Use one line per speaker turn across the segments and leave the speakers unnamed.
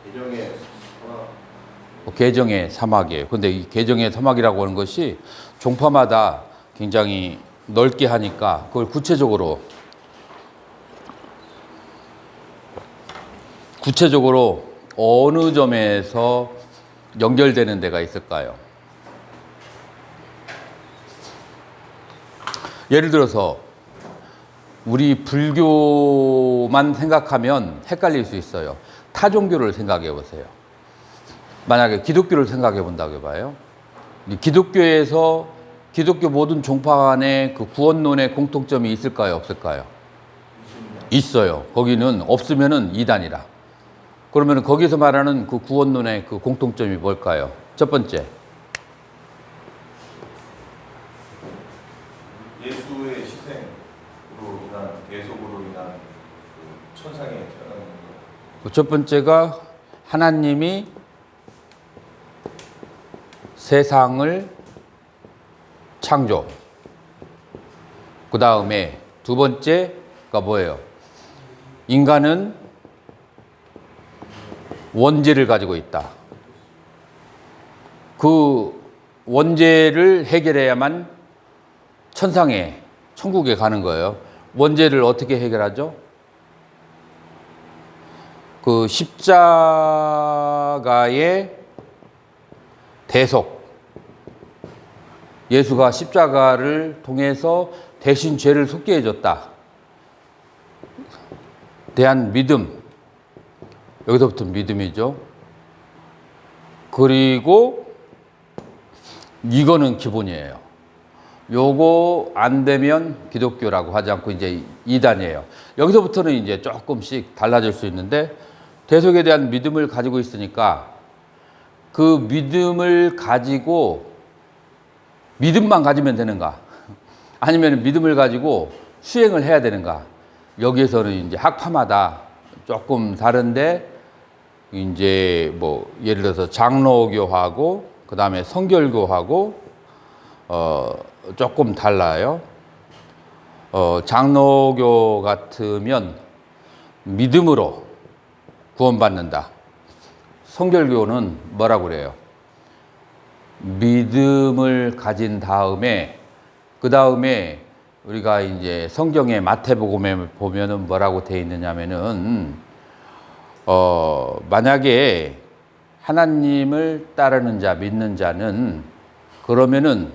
개정의 사막.
개정의 사막이에요. 근데 이 개정의 사막이라고 하는 것이 종파마다 굉장히 넓게 하니까 그걸 구체적으로 어느 점에서 연결되는 데가 있을까요? 예를 들어서 우리 불교만 생각하면 헷갈릴 수 있어요. 타 종교를 생각해 보세요. 만약에 기독교를 생각해 본다고 해봐요. 기독교에서 기독교 모든 종파 간에 그 구원론의 공통점이 있을까요? 없을까요? 있어요. 거기는 없으면은 이단이라. 그러면 거기서 말하는 그 구원론의 그 공통점이 뭘까요? 첫 번째.
예수의 희생으로 인한 대속으로 인한 그 천상에 태어나는 것.
첫 번째가 하나님이 세상을 창조. 그 다음에 두 번째가 뭐예요? 인간은 원죄를 가지고 있다. 그 원죄를 해결해야만 천상에, 천국에 가는 거예요. 원죄를 어떻게 해결하죠? 그 십자가의 대속. 예수가 십자가를 통해서 대신 죄를 속게 해줬다. 대한 믿음. 여기서부터 믿음이죠. 그리고 이거는 기본이에요. 요거 안 되면 기독교라고 하지 않고 이제 이단이에요. 여기서부터는 이제 조금씩 달라질 수 있는데 대속에 대한 믿음을 가지고 있으니까 그 믿음을 가지고 믿음만 가지면 되는가? 아니면 믿음을 가지고 수행을 해야 되는가? 여기에서는 이제 학파마다 조금 다른데 이제 뭐 예를 들어서 장로교하고 그 다음에 성결교하고 조금 달라요. 장로교 같으면 믿음으로 구원받는다. 성결교는 뭐라고 그래요? 믿음을 가진 다음에 그 다음에 우리가 이제 성경의 마태복음에 보면은 뭐라고 되어 있느냐면은 만약에 하나님을 따르는 자, 믿는 자는 그러면은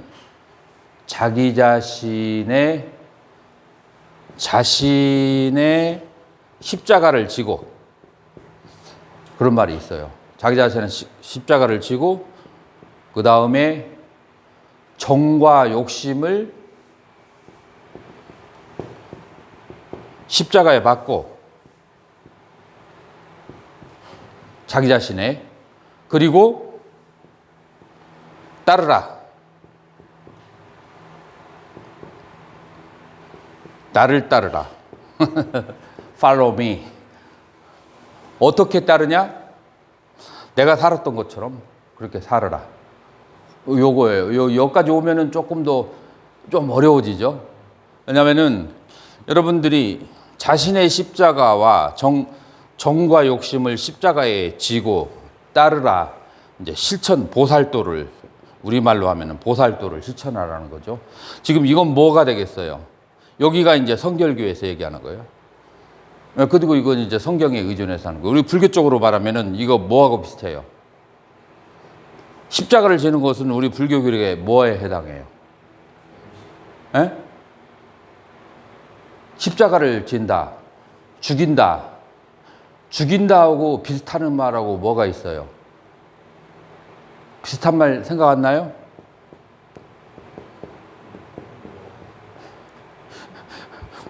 자기 자신의 십자가를 지고 그런 말이 있어요. 자기 자신의 십자가를 지고 그 다음에 정과 욕심을 십자가에 받고 자기 자신의 그리고 따르라. 나를 따르라. Follow me. 어떻게 따르냐? 내가 살았던 것처럼 그렇게 살아라. 요거예요. 여기까지 오면은 조금 더 좀 어려워지죠. 왜냐면은 여러분들이 자신의 십자가와 정과 욕심을 십자가에 지고 따르라. 이제 실천 보살도를 우리말로 하면은 보살도를 실천하라는 거죠. 지금 이건 뭐가 되겠어요? 여기가 이제 성결교에서 얘기하는 거예요. 그리고 이건 이제 성경에 의존해서 하는 거예요. 우리 불교 쪽으로 말하면은 이거 뭐하고 비슷해요? 십자가를 지는 것은 우리 불교교리에 뭐에 해당해요? 에? 십자가를 진다, 죽인다. 죽인다하고 비슷한 말하고 뭐가 있어요? 비슷한 말 생각 안 나요?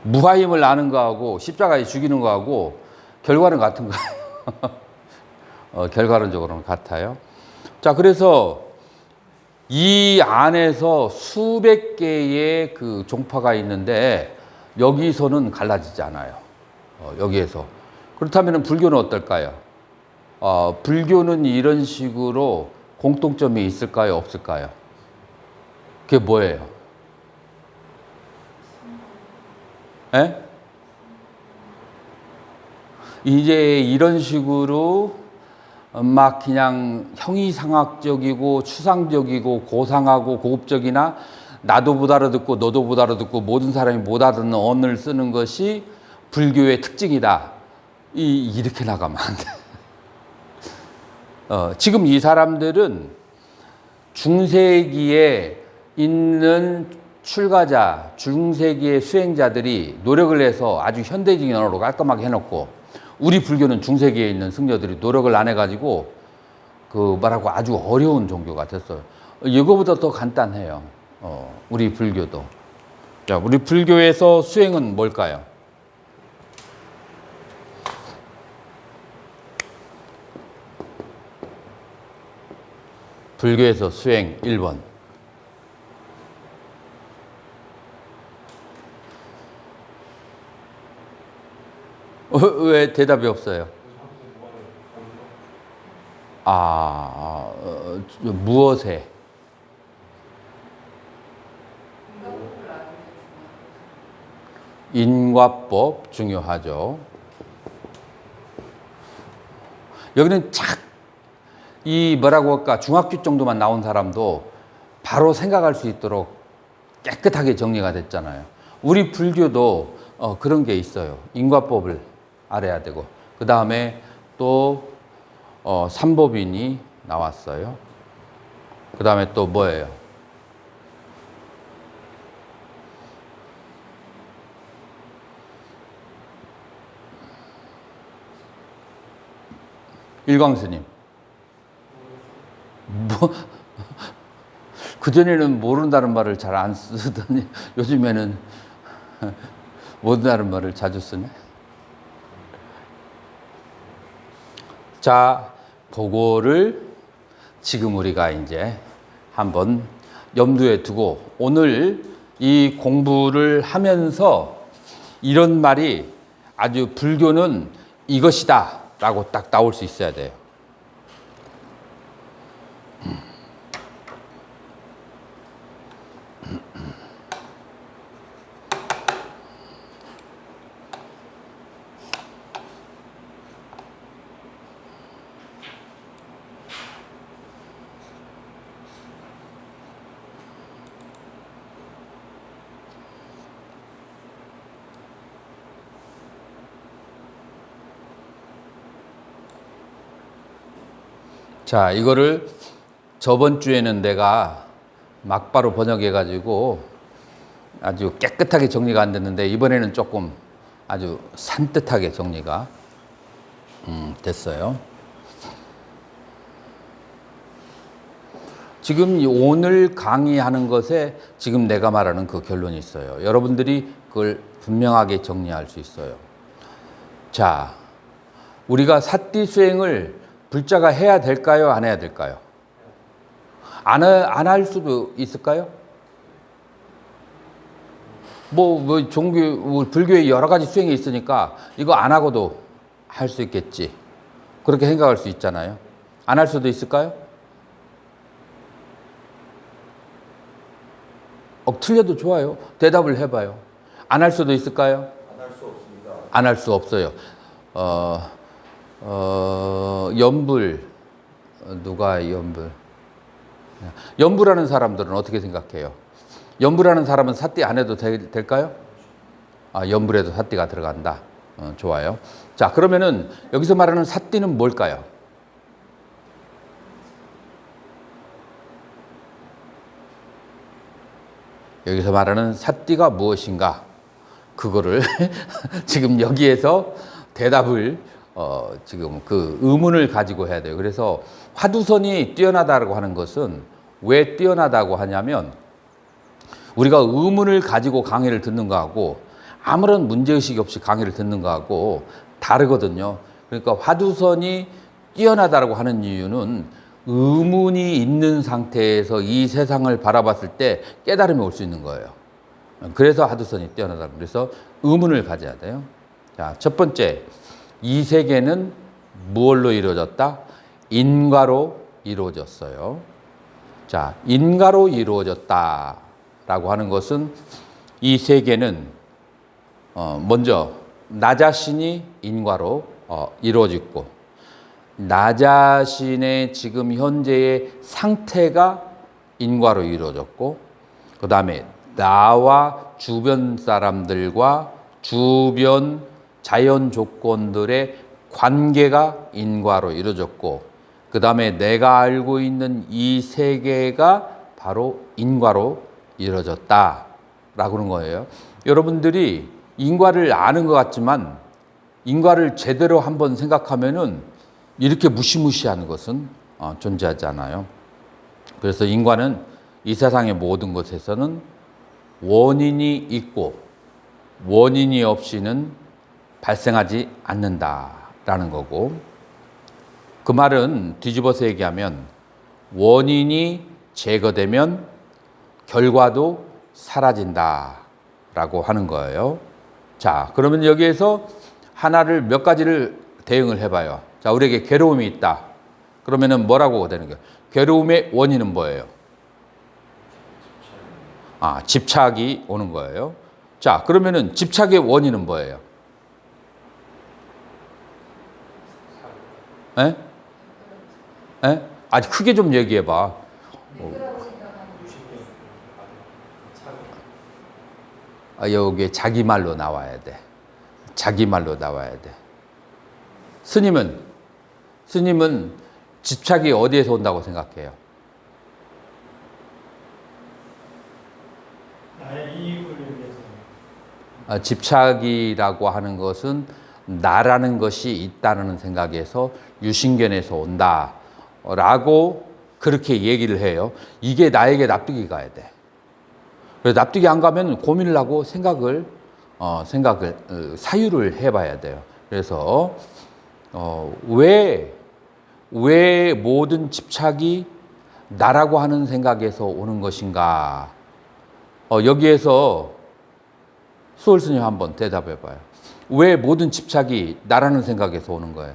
무하임을 아는 거하고 십자가에 죽이는 거하고 결과는 같은 거예요. 결과론적으로는 같아요. 자, 그래서 이 안에서 수백 개의 그 종파가 있는데 여기서는 갈라지지 않아요. 여기에서. 그렇다면 불교는 어떨까요? 불교는 이런 식으로 공통점이 있을까요? 없을까요? 그게 뭐예요? 에? 이제 이런 식으로 막 그냥 형이상학적이고 추상적이고 고상하고 고급적이나 나도 못 알아듣고 너도 못 알아듣고 모든 사람이 못 알아듣는 언어를 쓰는 것이 불교의 특징이다. 이렇게 나가면 안 돼. 지금 이 사람들은 중세기에 있는 출가자, 중세기의 수행자들이 노력을 해서 아주 현대적인 언어로 깔끔하게 해놓고, 우리 불교는 중세기에 있는 승려들이 노력을 안 해가지고 말하고 아주 어려운 종교가 됐어요. 이거보다 더 간단해요. 우리 불교도. 자, 우리 불교에서 수행은 뭘까요? 불교에서 수행 1번. 왜 대답이 없어요? 무엇에? 인과법 중요하죠. 여기는 뭐라고 할까, 중학교 정도만 나온 사람도 바로 생각할 수 있도록 깨끗하게 정리가 됐잖아요. 우리 불교도 그런 게 있어요. 인과법을 알아야 되고, 그 다음에 또 삼법인이 나왔어요. 그 다음에 또 뭐예요? 일광스님. 그전에는 모른다는 말을 잘 안 쓰더니 요즘에는 모른다는 말을 자주 쓰네. 자, 그거를 지금 우리가 이제 한번 염두에 두고 오늘 이 공부를 하면서 이런 말이 아주 불교는 이것이다 라고 딱 나올 수 있어야 돼요. 자, 이거를 저번 주에는 내가 막바로 번역해가지고 아주 깨끗하게 정리가 안 됐는데, 이번에는 조금 아주 산뜻하게 정리가 됐어요. 지금 오늘 강의하는 것에 지금 내가 말하는 그 결론이 있어요. 여러분들이 그걸 분명하게 정리할 수 있어요. 자, 우리가 사띠 수행을 불자가 해야 될까요? 안 해야 될까요? 안 할 수도 있을까요? 불교에 여러 가지 수행이 있으니까 이거 안 하고도 할 수 있겠지. 그렇게 생각할 수 있잖아요. 안 할 수도 있을까요? 틀려도 좋아요. 대답을 해봐요. 안 할 수도 있을까요?
안 할 수 없습니다.
안 할 수 없어요. 염불. 누가 염불? 염불하는 사람들은 어떻게 생각해요? 염불하는 사람은 사띠 안 해도 될까요? 염불에도 사띠가 들어간다. 좋아요. 자, 그러면은 여기서 말하는 사띠는 뭘까요? 여기서 말하는 사띠가 무엇인가? 그거를 지금 여기에서 대답을 지금 그 의문을 가지고 해야 돼요. 그래서 화두선이 뛰어나다고 하는 것은 왜 뛰어나다고 하냐면, 우리가 의문을 가지고 강의를 듣는 거하고 아무런 문제의식이 없이 강의를 듣는 거하고 다르거든요. 그러니까 화두선이 뛰어나다고 하는 이유는 의문이 있는 상태에서 이 세상을 바라봤을 때 깨달음이 올 수 있는 거예요. 그래서 화두선이 뛰어나다. 그래서 의문을 가져야 돼요. 자, 첫 번째, 이 세계는 무엇로 이루어졌다? 인과로 이루어졌어요. 자, 인과로 이루어졌다라고 하는 것은 이 세계는 먼저 나 자신이 인과로 이루어지고, 나 자신의 지금 현재의 상태가 인과로 이루어졌고, 그 다음에 나와 주변 사람들과 주변 자연 조건들의 관계가 인과로 이루어졌고, 그 다음에 내가 알고 있는 이 세계가 바로 인과로 이루어졌다라고 하는 거예요. 여러분들이 인과를 아는 것 같지만 인과를 제대로 한번 생각하면은 이렇게 무시무시한 것은 존재하지 않아요. 그래서 인과는 이 세상의 모든 것에서는 원인이 있고 원인이 없이는 발생하지 않는다라는 거고, 그 말은 뒤집어서 얘기하면 원인이 제거되면 결과도 사라진다라고 하는 거예요. 자, 그러면 여기에서 하나를 몇 가지를 대응을 해봐요. 자, 우리에게 괴로움이 있다. 그러면은 뭐라고 되는 거예요? 괴로움의 원인은 뭐예요? 집착이 오는 거예요. 자, 그러면은 집착의 원인은 뭐예요? 에? 에? 아주 크게 좀 얘기해봐. 여기 자기 말로 나와야 돼. 자기 말로 나와야 돼. 스님은 집착이 어디에서 온다고 생각해요?
나의 이익을 위해서.
집착이라고 하는 것은 나라는 것이 있다는 생각에서 유신견에서 온다라고 그렇게 얘기를 해요. 이게 나에게 납득이 가야 돼. 그래서 납득이 안 가면 고민을 하고 생각을 사유를 해봐야 돼요. 그래서 왜 모든 집착이 나라고 하는 생각에서 오는 것인가? 여기에서 수월 스님 한번 대답해봐요. 왜 모든 집착이 나라는 생각에서 오는 거예요?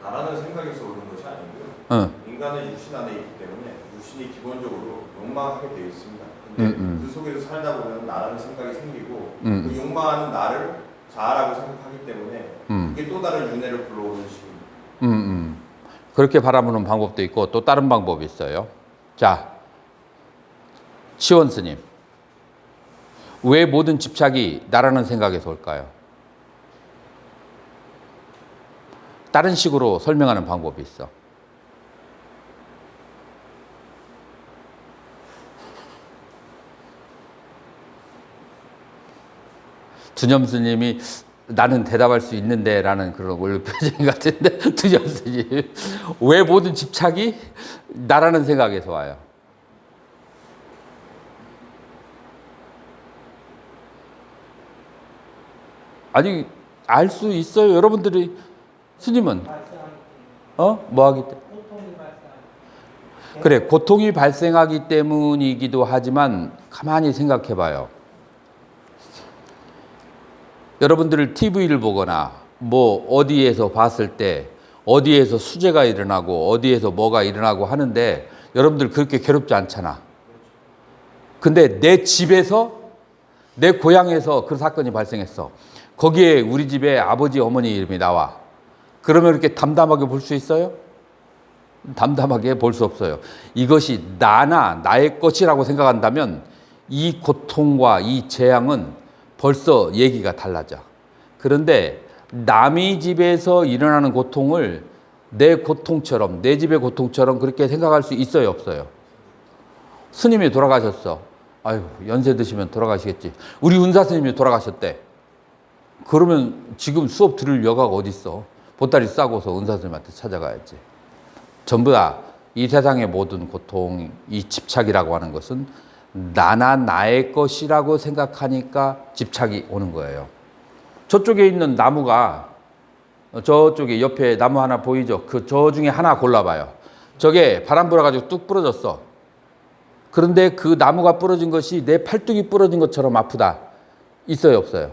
나라는 생각에서 오는 것이 아니고요. 인간은 육신 안에 있기 때문에 육신이 기본적으로 욕망하게 되어 있습니다. 근데 그 속에서 살다 보면 나라는 생각이 생기고 그 욕망하는 나를 자아라고 생각하기 때문에 그게 또 다른 윤회를 불러오는 식입니다.
그렇게 바라보는 방법도 있고 또 다른 방법이 있어요. 자, 시원 스님, 왜 모든 집착이 나라는 생각에서 올까요? 다른 식으로 설명하는 방법이 있어. 두념 스님이 나는 대답할 수 있는데 라는 그런 표정 같은데, 두념 스님, 왜 모든 집착이 나라는 생각에서 와요? 아니, 알 수 있어요. 여러분들이. 스님은 뭐 하기 때문에? 그래, 고통이 발생하기 때문이기도 하지만 가만히 생각해 봐요. 여러분들 TV를 보거나 뭐 어디에서 봤을 때 어디에서 수재가 일어나고 어디에서 뭐가 일어나고 하는데 여러분들 그렇게 괴롭지 않잖아. 근데 내 집에서, 내 고향에서 그 사건이 발생했어. 거기에 우리 집에 아버지 어머니 이름이 나와. 그러면 이렇게 담담하게 볼 수 있어요? 담담하게 볼 수 없어요. 이것이 나의 것이라고 생각한다면 이 고통과 이 재앙은 벌써 얘기가 달라져. 그런데 남의 집에서 일어나는 고통을 내 고통처럼, 내 집의 고통처럼 그렇게 생각할 수 있어요, 없어요? 스님이 돌아가셨어. 아유, 연세 드시면 돌아가시겠지. 우리 은사 스님이 돌아가셨대. 그러면 지금 수업 들을 여가가 어디 있어? 보따리 싸고서 은사 스님한테 찾아가야지. 전부 다 이 세상의 모든 고통, 이 집착이라고 하는 것은 나의 것이라고 생각하니까 집착이 오는 거예요. 저쪽에 있는 나무가, 저쪽에 옆에 나무 하나 보이죠? 저 중에 하나 골라봐요. 저게 바람 불어가지고 뚝 부러졌어. 그런데 그 나무가 부러진 것이 내 팔뚝이 부러진 것처럼 아프다. 있어요, 없어요?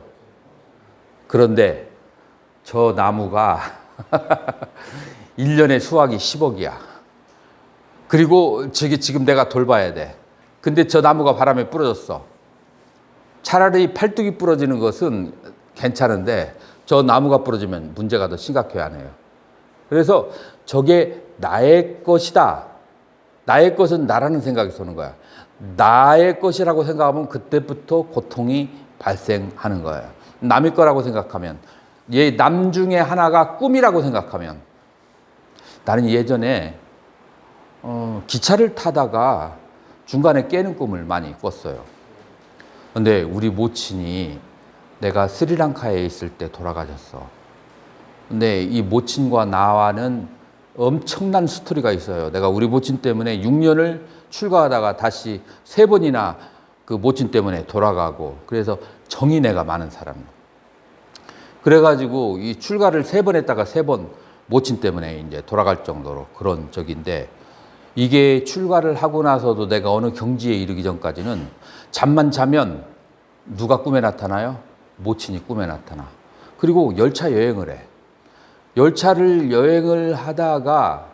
그런데 저 나무가 1년에 수확이 10억이야. 그리고 저게 지금 내가 돌봐야 돼. 근데 저 나무가 바람에 부러졌어. 차라리 팔뚝이 부러지는 것은 괜찮은데 저 나무가 부러지면 문제가 더 심각해요, 안 해요? 그래서 저게 나의 것이다. 나의 것은 나라는 생각이 드는 거야. 나의 것이라고 생각하면 그때부터 고통이 발생하는 거예요. 남의 거라고 생각하면, 남 중에 하나가 꿈이라고 생각하면, 나는 예전에 기차를 타다가 중간에 깨는 꿈을 많이 꿨어요. 근데 우리 모친이 내가 스리랑카에 있을 때 돌아가셨어. 근데 이 모친과 나와는 엄청난 스토리가 있어요. 내가 우리 모친 때문에 6년을 출가하다가 다시 3번이나 그 모친 때문에 돌아가고, 그래서 정이 내가 많은 사람. 그래가지고 이 출가를 3번 했다가 3번 모친 때문에 이제 돌아갈 정도로 그런 적인데, 이게 출가를 하고 나서도 내가 어느 경지에 이르기 전까지는 잠만 자면 누가 꿈에 나타나요? 모친이 꿈에 나타나. 그리고 열차 여행을 해. 열차를 여행을 하다가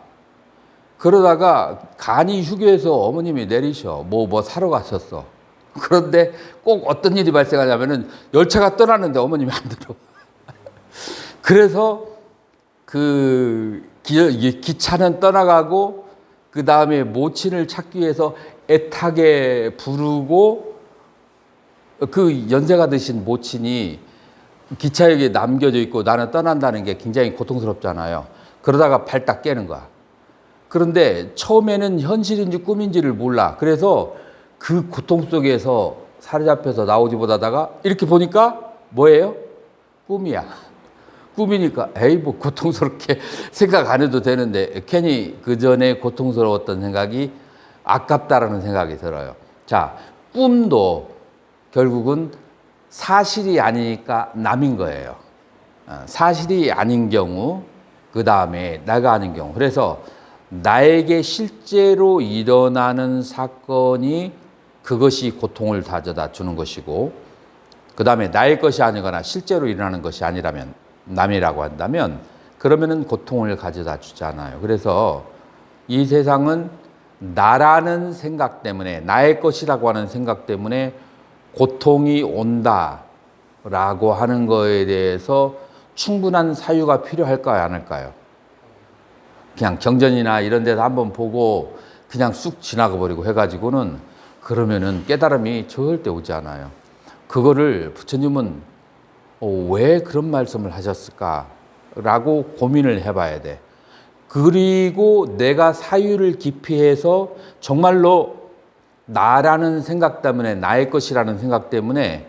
그러다가 간이 휴게소 어머님이 내리셔. 뭐 사러 갔었어. 그런데 꼭 어떤 일이 발생하냐면은 열차가 떠나는데 어머님이 안 들어. 그래서 그 기차는 떠나가고 그 다음에 모친을 찾기 위해서 애타게 부르고, 그 연세가 드신 모친이 기차역에 남겨져 있고 나는 떠난다는 게 굉장히 고통스럽잖아요. 그러다가 발딱 깨는 거야. 그런데 처음에는 현실인지 꿈인지를 몰라. 그래서 그 고통 속에서 사로잡혀서 나오지 못하다가 이렇게 보니까 뭐예요? 꿈이야. 꿈이니까 에이 뭐 고통스럽게 생각 안 해도 되는데, 괜히 그 전에 고통스러웠던 생각이 아깝다라는 생각이 들어요. 자, 꿈도 결국은 사실이 아니니까 남인 거예요. 사실이 아닌 경우, 그 다음에 나가 아닌 경우. 그래서 나에게 실제로 일어나는 사건이 그것이 고통을 가져다 주는 것이고, 그 다음에 나의 것이 아니거나 실제로 일어나는 것이 아니라면, 남이라고 한다면, 그러면은 고통을 가져다 주잖아요. 그래서 이 세상은 나라는 생각 때문에, 나의 것이라고 하는 생각 때문에 고통이 온다라고 하는 거에 대해서 충분한 사유가 필요할까요, 안 할까요? 그냥 경전이나 이런 데서 한번 보고 그냥 쑥 지나가 버리고 해가지고는, 그러면은 깨달음이 절대 오지 않아요. 그거를 부처님은 왜 그런 말씀을 하셨을까라고 고민을 해봐야 돼. 그리고 내가 사유를 기피해서 정말로 나라는 생각 때문에, 나의 것이라는 생각 때문에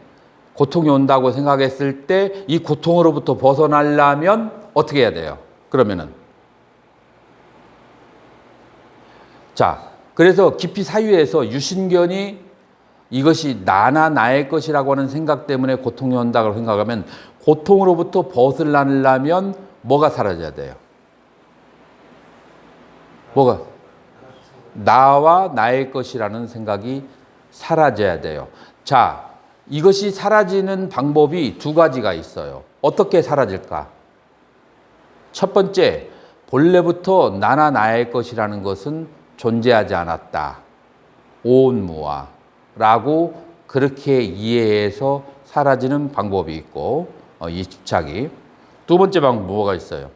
고통이 온다고 생각했을 때 이 고통으로부터 벗어나려면 어떻게 해야 돼요? 그러면은 자, 그래서 깊이 사유에서 유신견이 이것이 나나 나의 것이라고 하는 생각 때문에 고통이 온다고 생각하면, 고통으로부터 벗어나려면 뭐가 사라져야 돼요? 뭐가? 나와 나의 것이라는 생각이 사라져야 돼요. 자, 이것이 사라지는 방법이 2가지가 있어요. 어떻게 사라질까? 첫 번째, 본래부터 나나 나의 것이라는 것은 존재하지 않았다. 오온무아라고 그렇게 이해해서 사라지는 방법이 있고, 이 집착이. 2번째 방법 뭐가 있어요?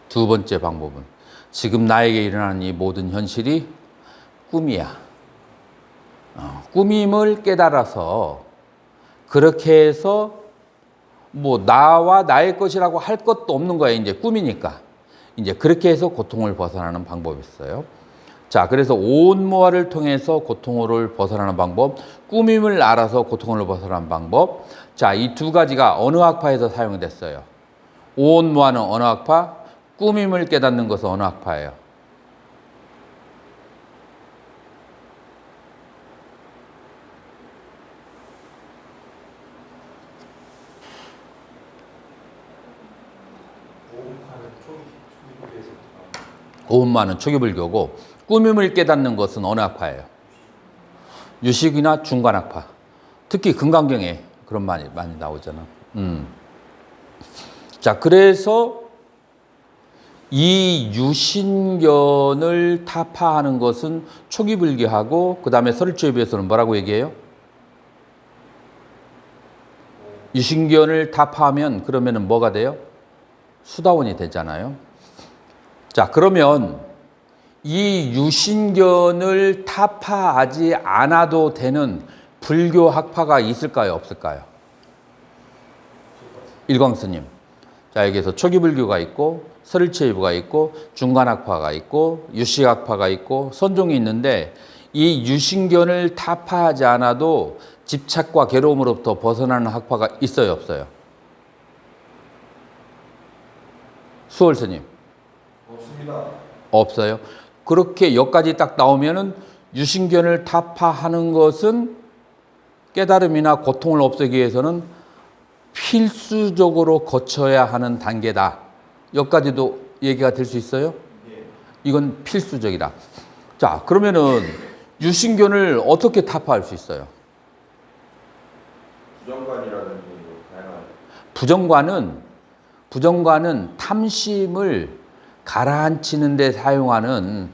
2번째 방법은 지금 나에게 일어나는 이 모든 현실이 꿈이야. 꿈임을 깨달아서 그렇게 해서 뭐 나와 나의 것이라고 할 것도 없는 거야. 이제 꿈이니까. 이제 그렇게 해서 고통을 벗어나는 방법이 있어요. 자, 그래서 오온무아를 통해서 고통을 벗어나는 방법, 꿈임을 알아서 고통을 벗어나는 방법. 자, 이 2가지가 어느 학파에서 사용됐어요? 오온무아는 어느 학파? 꿈임을 깨닫는 것은 어느 학파예요? 오온무아는 초기불교고, 꿈임을 깨닫는 것은 어느 학파예요? 유식이나 중간학파. 특히 금강경에 그런 말이 많이 나오잖아. 자, 그래서 이 유신견을 타파하는 것은 초기불교하고, 그 다음에 설주에 비해서는 뭐라고 얘기해요? 유신견을 타파하면 그러면은 뭐가 돼요? 수다원이 되잖아요. 자, 그러면 이 유신견을 타파하지 않아도 되는 불교 학파가 있을까요? 없을까요? 일광스님. 자, 여기서 초기불교가 있고 설일체이부가 있고 중간학파가 있고 유식학파가 있고 선종이 있는데 이 유신견을 타파하지 않아도 집착과 괴로움으로부터 벗어나는 학파가 있어요? 없어요? 수월스님.
없습니다.
없어요. 그렇게 여기까지 딱 나오면은 유신견을 타파하는 것은 깨달음이나 고통을 없애기 위해서는 필수적으로 거쳐야 하는 단계다. 여기까지도 얘기가 될 수 있어요? 이건 필수적이다. 자, 그러면은 유신견을 어떻게 타파할 수 있어요?
부정관이라든지 다양한
부정관은 탐심을 가라앉히는 데 사용하는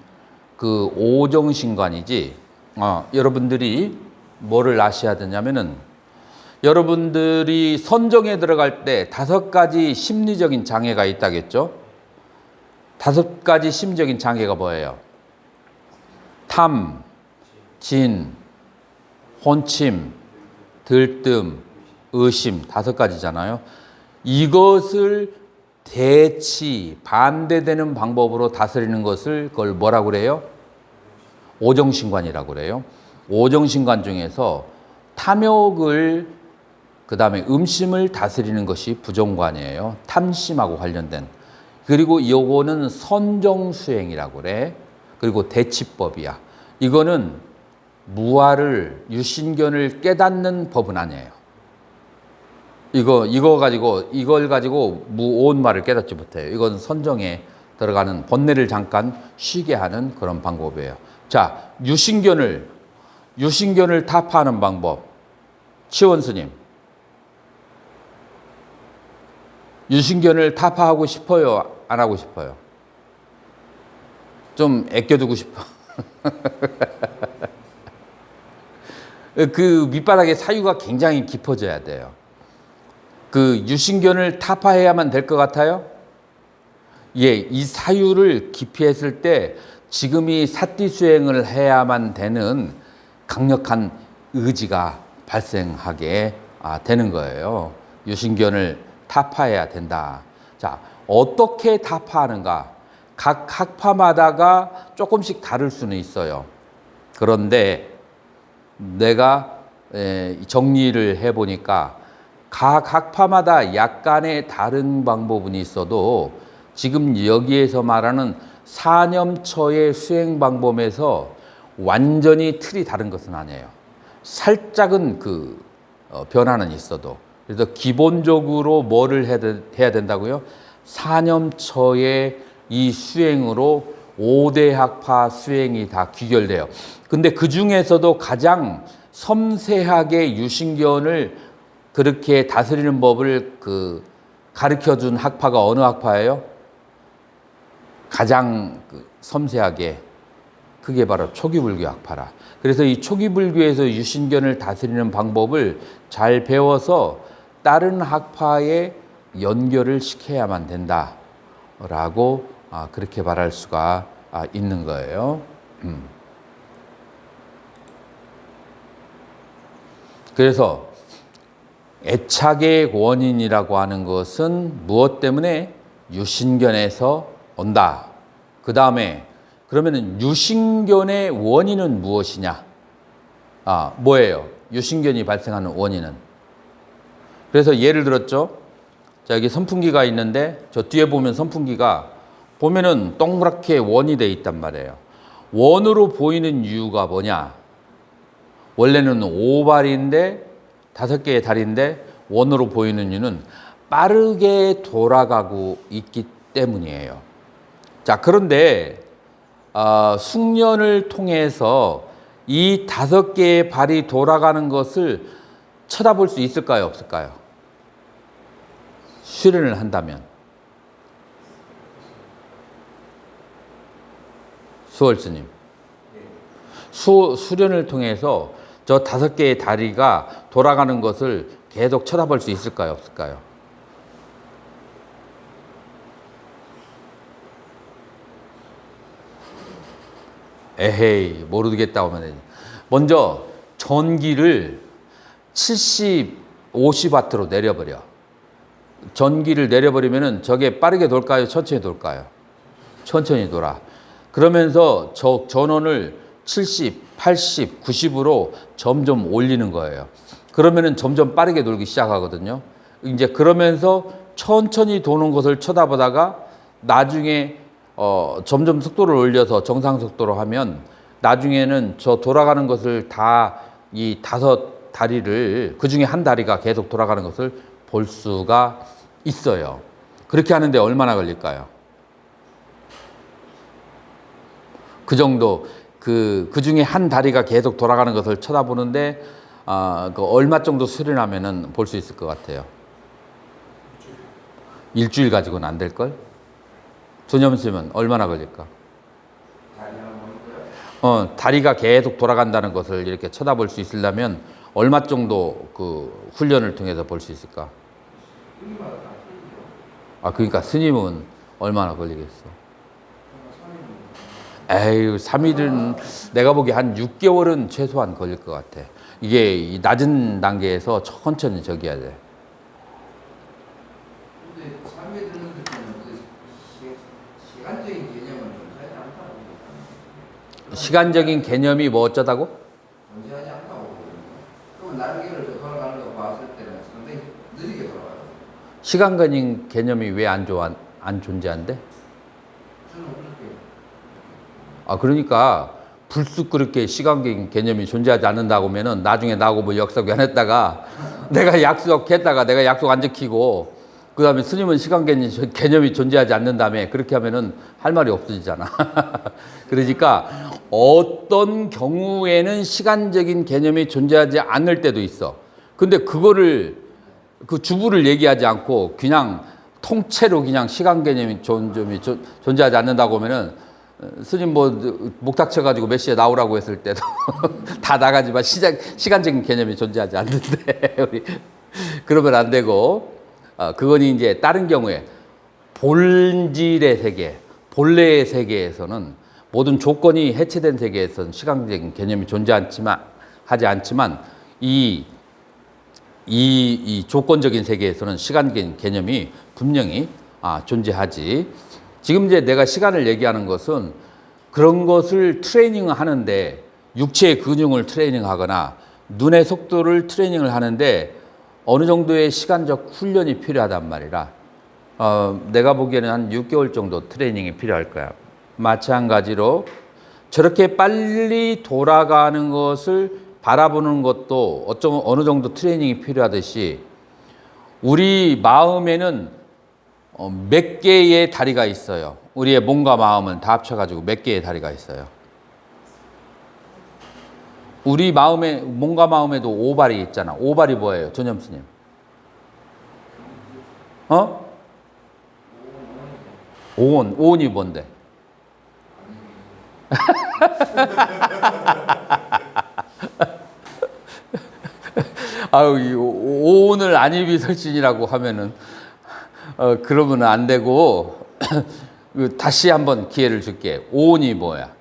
그 오정신관이지. 여러분들이 뭐를 아셔야 되냐면은 여러분들이 선정에 들어갈 때 5가지 심리적인 장애가 있다겠죠? 5가지 심리적인 장애가 뭐예요? 탐, 진, 혼침, 들뜸, 의심 5가지잖아요. 이것을 반대되는 방법으로 다스리는 것을 그걸 뭐라고 그래요? 오정신관이라고 그래요. 오정신관 중에서 탐욕을 그다음에 음심을 다스리는 것이 부정관이에요. 탐심하고 관련된. 그리고 요거는 선정수행이라고 그래. 그리고 대치법이야. 이거는 무아를 유신견을 깨닫는 법은 아니에요. 이걸 가지고 무오운말을 깨닫지 못해요. 이건 선정에 들어가는 번뇌를 잠깐 쉬게 하는 그런 방법이에요. 자, 유신견을 타파하는 방법. 치원 스님. 유신견을 타파하고 싶어요? 안 하고 싶어요? 좀 아껴두고 싶어. 그 밑바닥에 사유가 굉장히 깊어져야 돼요. 그 유신견을 타파해야만 될 것 같아요? 예, 이 사유를 깊이 했을 때 지금이 사띠수행을 해야만 되는 강력한 의지가 발생하게 되는 거예요. 유신견을 타파해야 된다. 자, 어떻게 타파하는가? 각 학파마다가 조금씩 다를 수는 있어요. 그런데 내가 정리를 해보니까 각 학파마다 약간의 다른 방법은 있어도 지금 여기에서 말하는 사념처의 수행 방법에서 완전히 틀이 다른 것은 아니에요. 살짝은 그 변화는 있어도. 그래서 기본적으로 뭐를 해야 된다고요? 사념처의 이 수행으로 5대 학파 수행이 다 귀결돼요. 근데 그 중에서도 가장 섬세하게 유신견을 그렇게 다스리는 법을 가르쳐 준 학파가 어느 학파예요? 가장 섬세하게. 그게 바로 초기불교 학파라. 그래서 이 초기불교에서 유신견을 다스리는 방법을 잘 배워서 다른 학파에 연결을 시켜야만 된다라고 그렇게 말할 수가 있는 거예요. 그래서 애착의 원인이라고 하는 것은 무엇 때문에? 유신견에서 온다. 그 다음에 그러면은 유신견의 원인은 무엇이냐? 뭐예요? 유신견이 발생하는 원인은. 그래서 예를 들었죠. 자, 여기 선풍기가 있는데 저 뒤에 보면 선풍기가 보면은 동그랗게 원이 돼 있단 말이에요. 원으로 보이는 이유가 뭐냐? 원래는 오발인데 5개의 다리인데 원으로 보이는 이유는 빠르게 돌아가고 있기 때문이에요. 자, 그런데 숙련을 통해서 이 5개의 발이 돌아가는 것을 쳐다볼 수 있을까요? 없을까요? 수련을 한다면. 수월스님. 수련을 통해서 저 5개의 다리가 돌아가는 것을 계속 쳐다볼 수 있을까요? 없을까요? 에헤이, 모르겠다고 하면 되지. 먼저 전기를 70, 50W로 내려버려. 전기를 내려버리면은 저게 빠르게 돌까요? 천천히 돌까요? 천천히 돌아. 그러면서 저 전원을 70, 80, 90으로 점점 올리는 거예요. 그러면은 점점 빠르게 돌기 시작하거든요. 이제 그러면서 천천히 도는 것을 쳐다보다가 나중에 점점 속도를 올려서 정상 속도로 하면 나중에는 저 돌아가는 것을 다 이 5다리를 그 중에 한 다리가 계속 돌아가는 것을 볼 수가 있어요. 그렇게 하는데 얼마나 걸릴까요? 그 정도 그 중에 한 다리가 계속 돌아가는 것을 쳐다보는데 그 얼마 정도 수련하면은 볼 수 있을 것 같아요. 일주일 가지고는 안 될 걸? 전염수면 얼마나 걸릴까? 다리가 계속 돌아간다는 것을 이렇게 쳐다볼 수 있으려면 얼마 정도 그 훈련을 통해서 볼 수 있을까? 그러니까 스님은 얼마나 걸리겠어? 에휴, 3일은 내가 보기에 한 6개월은 최소한 걸릴 것 같아. 이게 이 낮은 단계에서 천천히 저기 해야 돼.
근데 3일 들는 때는 시간적인 개념은 좀 차이 않다고 보니까.
시간적인 개념이 뭐 어쩌다고?
존재하지 않다고 보거든요. 그럼 날개를 돌아가는 거 봤을 때는 상당히 느리게 돌아가요.
시간적인 개념이 왜 안 존재한대?
저는 그렇게.
그러니까 불쑥 그렇게 시간적인 개념이 존재하지 않는다고 하면은 나중에 나하고 뭐 역사기 안 했다가 내가 약속했다가 내가 약속 안 지키고 그 다음에 스님은 시간 개념이 존재하지 않는다며 그렇게 하면은 할 말이 없어지잖아. 그러니까 어떤 경우에는 시간적인 개념이 존재하지 않을 때도 있어. 근데 그거를 그 주부를 얘기하지 않고 그냥 통째로 그냥 시간 개념이 존재하지 않는다고 하면은 스님 목 닥쳐가지고 몇 시에 나오라고 했을 때도 다 나가지만 시간적인 개념이 존재하지 않는데 우리 그러면 안 되고 그건 이제 다른 경우에 본질의 세계, 본래의 세계에서는 모든 조건이 해체된 세계에서는 시간적인 개념이 하지 않지만 이 조건적인 세계에서는 시간적인 개념이 분명히 존재하지. 지금 이제 내가 시간을 얘기하는 것은 그런 것을 트레이닝을 하는데 육체의 근육을 트레이닝하거나 눈의 속도를 트레이닝을 하는데 어느 정도의 시간적 훈련이 필요하단 말이라 내가 보기에는 한 6개월 정도 트레이닝이 필요할 거야. 마찬가지로 저렇게 빨리 돌아가는 것을 바라보는 것도 어느 정도 트레이닝이 필요하듯이 우리 마음에는 몇 개의 다리가 있어요. 우리의 몸과 마음은 다 합쳐가지고 몇 개의 다리가 있어요. 우리 몸과 마음에도 오발이 있잖아. 오발이 뭐예요? 전염스님. 오온이 뭔데? 이 오온을 안입이설신이라고 하면은 그러면 안 되고 다시 한번 기회를 줄게. 오온이 뭐야?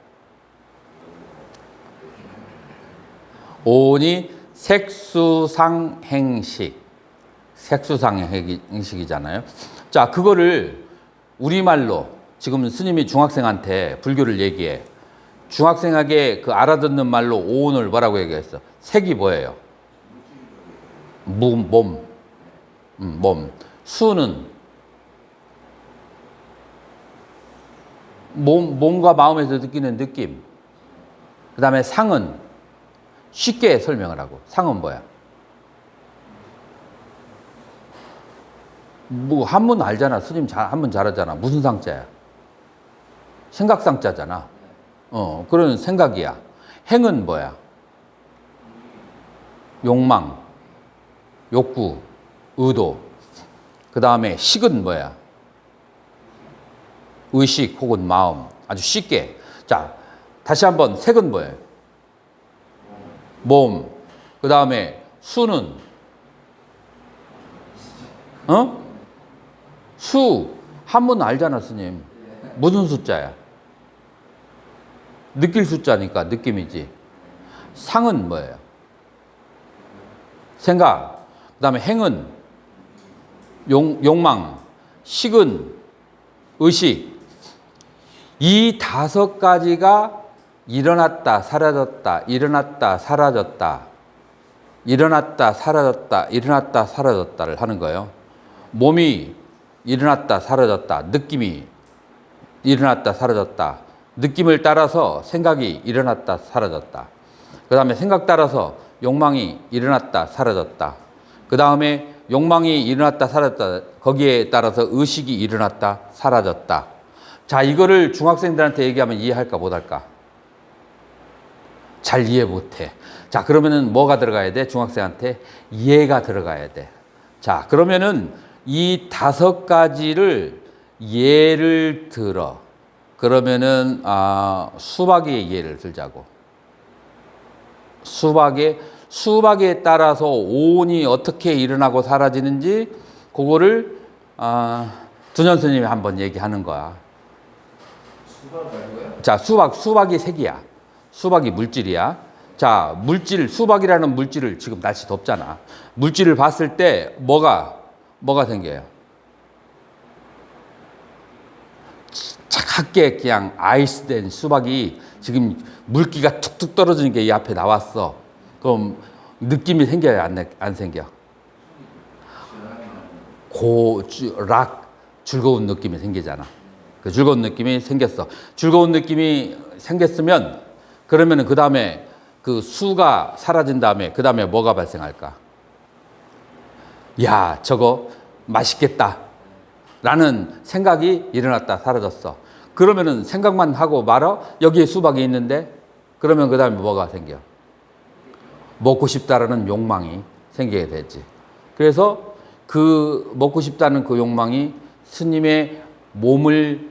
오온이 색수상행식이잖아요. 자, 그거를 우리말로 지금 스님이 중학생한테 불교를 얘기해. 중학생에게 그 알아듣는 말로 오온을 뭐라고 얘기했어? 색이 뭐예요? 몸. 수는 몸과 마음에서 느끼는 느낌. 그 다음에 상은 쉽게 설명을 하고. 상은 뭐야? 한문 알잖아. 스님 한문 잘하잖아. 무슨 상자야? 생각상자잖아. 그런 생각이야. 행은 뭐야? 욕망, 욕구, 의도. 그 다음에 식은 뭐야? 의식 혹은 마음. 아주 쉽게. 자, 다시 한번 색은 뭐예요? 몸. 그 다음에 수는 어? 수 한문 알잖아, 스님. 무슨 숫자야? 느낄 숫자니까 느낌이지. 상은 뭐예요? 생각. 그다음에 행은 욕망, 식은 의식. 이 5가지가 일어났다, 사라졌다, 일어났다, 사라졌다, 일어났다, 사라졌다, 일어났다, 사라졌다를 하는 거예요. 몸이 일어났다, 사라졌다, 느낌이 일어났다, 사라졌다, 느낌을 따라서 생각이 일어났다, 사라졌다. 그 다음에 생각 따라서 욕망이 일어났다, 사라졌다. 그 다음에 욕망이 일어났다, 사라졌다. 거기에 따라서 의식이 일어났다, 사라졌다. 자, 이거를 중학생들한테 얘기하면 이해할까, 못할까? 잘 이해 못해. 자, 그러면은 뭐가 들어가야 돼? 중학생한테 이해가 들어가야 돼. 자, 그러면은 이 5가지를 예를 들어. 그러면은 수박의 예를 들자고. 수박에 따라서 오온이 어떻게 일어나고 사라지는지 그거를 두년 스님이 한번 얘기하는 거야.
수박 말고요?
자, 수박이 색이야. 수박이 물질이야. 자, 수박이라는 물질을 지금 날씨 덥잖아. 물질을 봤을 때 뭐가 생겨요? 차갑게 그냥 아이스된 수박이 지금 물기가 툭툭 떨어지는 게 이 앞에 나왔어. 그럼 느낌이 생겨요? 안 생겨? 즐거운 느낌이 생기잖아. 그 즐거운 느낌이 생겼어. 즐거운 느낌이 생겼으면 그러면은 그 다음에 그 수가 사라진 다음에 그 다음에 뭐가 발생할까? 야, 저거 맛있겠다. 라는 생각이 일어났다, 사라졌어. 그러면은 생각만 하고 말아? 여기에 수박이 있는데? 그러면 그 다음에 뭐가 생겨? 먹고 싶다라는 욕망이 생기게 되지. 그래서 그 먹고 싶다는 그 욕망이 스님의 몸을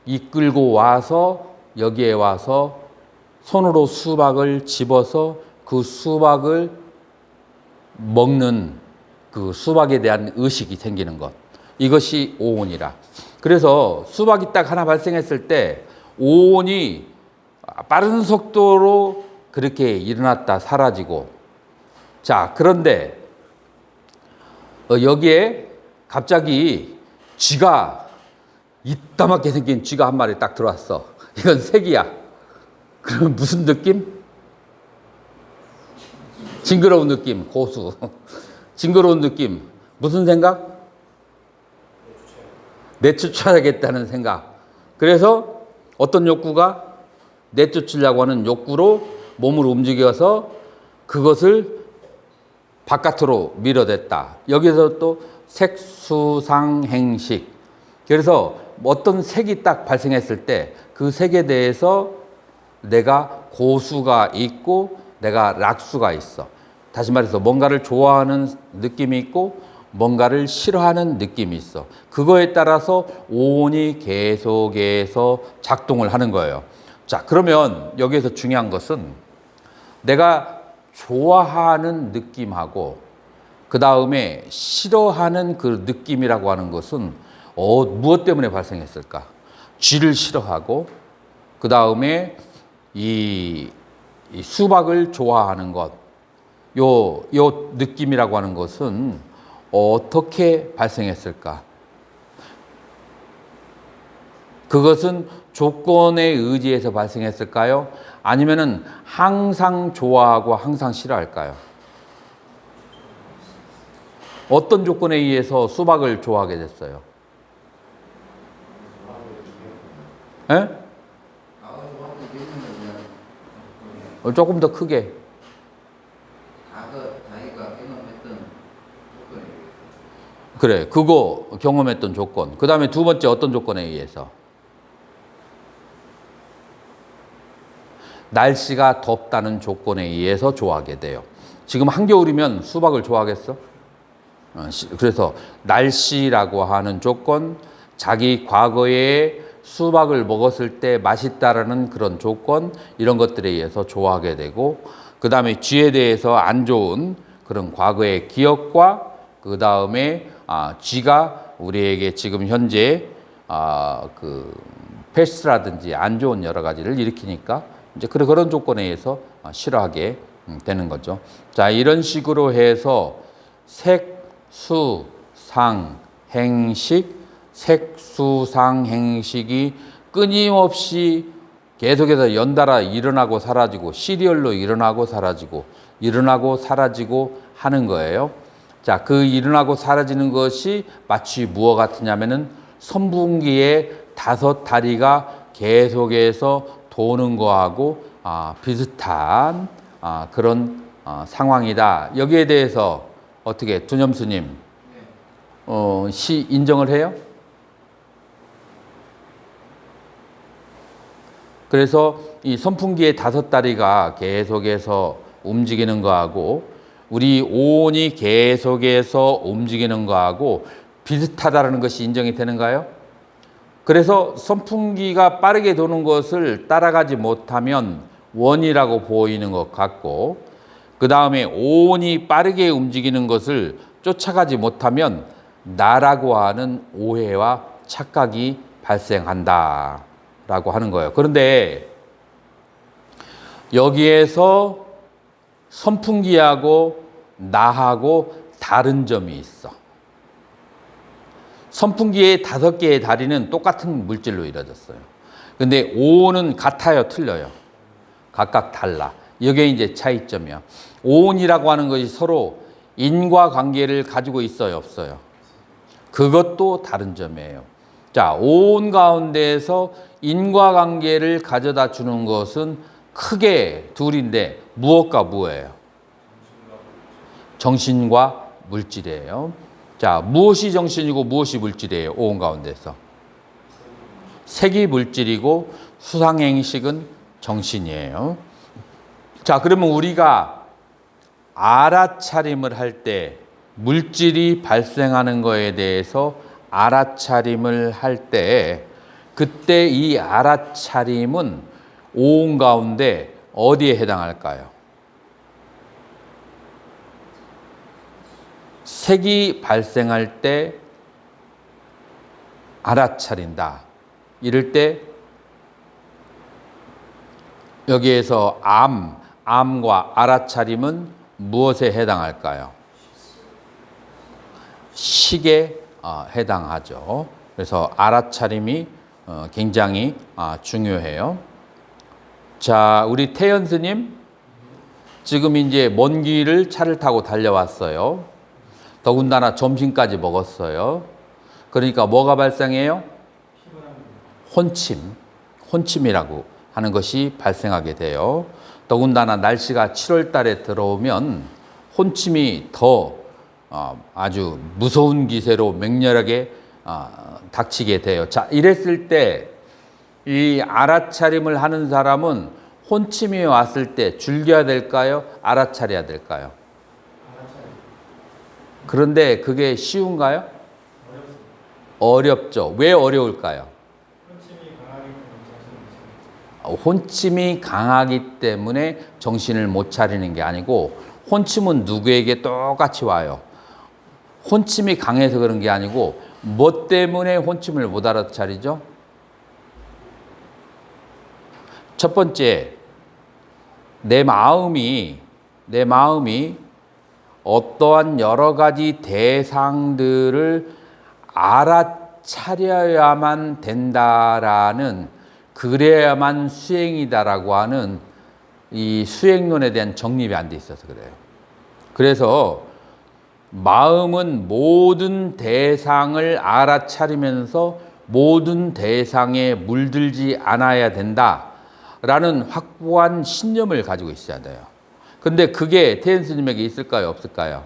이끌고 와서 여기에 와서 손으로 수박을 집어서 그 수박을 먹는 그 수박에 대한 의식이 생기는 것. 이것이 오온이라. 그래서 수박이 딱 하나 발생했을 때 오온이 빠른 속도로 그렇게 일어났다 사라지고. 자, 그런데 여기에 갑자기 쥐가 이따맣게 생긴 쥐가 한 마리 딱 들어왔어. 이건 색이야. 그러면 무슨 느낌? 징그러운 느낌, 고수. 징그러운 느낌. 무슨 생각? 내쫓아야겠다는 생각. 그래서 어떤 욕구가 내쫓으려고 하는 욕구로 몸을 움직여서 그것을 바깥으로 밀어댔다. 여기서 또 색수상행식. 그래서 어떤 색이 딱 발생했을 때 그 색에 대해서 내가 고수가 있고 내가 락수가 있어. 다시 말해서 뭔가를 좋아하는 느낌이 있고 뭔가를 싫어하는 느낌이 있어. 그거에 따라서 오온이 계속해서 작동을 하는 거예요. 자, 그러면 여기에서 중요한 것은 내가 좋아하는 느낌하고 그 다음에 싫어하는 그 느낌이라고 하는 것은 무엇 때문에 발생했을까? 쥐를 싫어하고 그 다음에 이 수박을 좋아하는 것, 요 느낌이라고 하는 것은 어떻게 발생했을까? 그것은 조건에 의지해서 발생했을까요? 아니면은 항상 좋아하고 항상 싫어할까요? 어떤 조건에 의해서 수박을 좋아하게 됐어요? 예? 조금 더 크게.
자기가 경험했던 조건에
그래, 그거 경험했던 조건. 그 다음에 두 번째 어떤 조건에 의해서? 날씨가 덥다는 조건에 의해서 좋아하게 돼요. 지금 한겨울이면 수박을 좋아하겠어? 그래서 날씨라고 하는 조건, 자기 과거에 수박을 먹었을 때 맛있다라는 그런 조건, 이런 것들에 의해서 좋아하게 되고, 그 다음에 쥐에 대해서 안 좋은 그런 과거의 기억과 그 다음에 쥐가 우리에게 지금 현재 그 패스트라든지 안 좋은 여러 가지를 일으키니까 이제 그런 조건에 의해서 싫어하게 되는 거죠. 자, 이런 식으로 해서 색, 수, 상, 행식, 색, 수, 상, 행식이 끊임없이 계속해서 연달아 일어나고 사라지고 시리얼로 일어나고 사라지고 일어나고 사라지고 하는 거예요. 자, 그 일어나고 사라지는 것이 마치 무엇 같으냐면은 선풍기의 5다리가 계속해서 도는 거하고 비슷한 그런 상황이다. 여기에 대해서 어떻게 두념수님 시 인정을 해요? 그래서 이 선풍기의 5다리가 계속해서 움직이는 거하고 우리 오온이 계속해서 움직이는 거하고 비슷하다는 것이 인정이 되는가요? 그래서 선풍기가 빠르게 도는 것을 따라가지 못하면 원이라고 보이는 것 같고 그 다음에 오온이 빠르게 움직이는 것을 쫓아가지 못하면 나라고 하는 오해와 착각이 발생한다 라고 하는 거예요. 그런데 여기에서 선풍기하고 나하고 다른 점이 있어. 선풍기의 5개의 다리는 똑같은 물질로 이루어졌어요. 근데 오온은 같아요, 틀려요? 각각 달라. 이게 이제 차이점이야. 오온이라고 하는 것이 서로 인과관계를 가지고 있어요, 없어요? 그것도 다른 점이에요. 자, 오온 가운데에서 인과관계를 가져다 주는 것은 크게 둘인데 무엇과 무엇이에요? 정신과 물질이에요. 자, 무엇이 정신이고 무엇이 물질이에요? 오온 가운데서. 색이 물질이고 수상행식은 정신이에요. 자, 그러면 우리가 알아차림을 할 때 물질이 발생하는 거에 대해서 알아차림을 할 때 그때 이 알아차림은 오온 가운데 어디에 해당할까요? 색이 발생할 때 알아차린다. 이럴 때 여기에서 암과 알아차림은 무엇에 해당할까요? 식에 해당하죠. 그래서 알아차림이 굉장히 중요해요. 자, 우리 태연 스님 지금 이제 먼 길을 차를 타고 달려왔어요. 더군다나 점심까지 먹었어요. 그러니까 뭐가 발생해요? 혼침이라고 하는 것이 발생하게 돼요. 더군다나 날씨가 7월 달에 들어오면 혼침이 더 아주 무서운 기세로 맹렬하게 닥치게 돼요. 자, 이랬을 때 이 알아차림을 하는 사람은 혼침이 왔을 때 즐겨야 될까요? 알아차려야 될까요? 그런데 그게 쉬운가요? 어렵죠. 왜 어려울까요? 혼침이 강하기 때문에 정신을 못 차리는 게 아니고 혼침은 누구에게 똑같이 와요. 혼침이 강해서 그런 게 아니고 뭐 때문에 혼침을 못 알아차리죠? 첫 번째, 내 마음이 어떠한 여러 가지 대상들을 알아차려야만 된다라는 그래야만 수행이다라고 하는 이 수행론에 대한 정립이 안 돼 있어서 그래요. 그래서 마음은 모든 대상을 알아차리면서 모든 대상에 물들지 않아야 된다라는 확고한 신념을 가지고 있어야 돼요. 근데 그게 태연 스님에게 있을까요? 없을까요?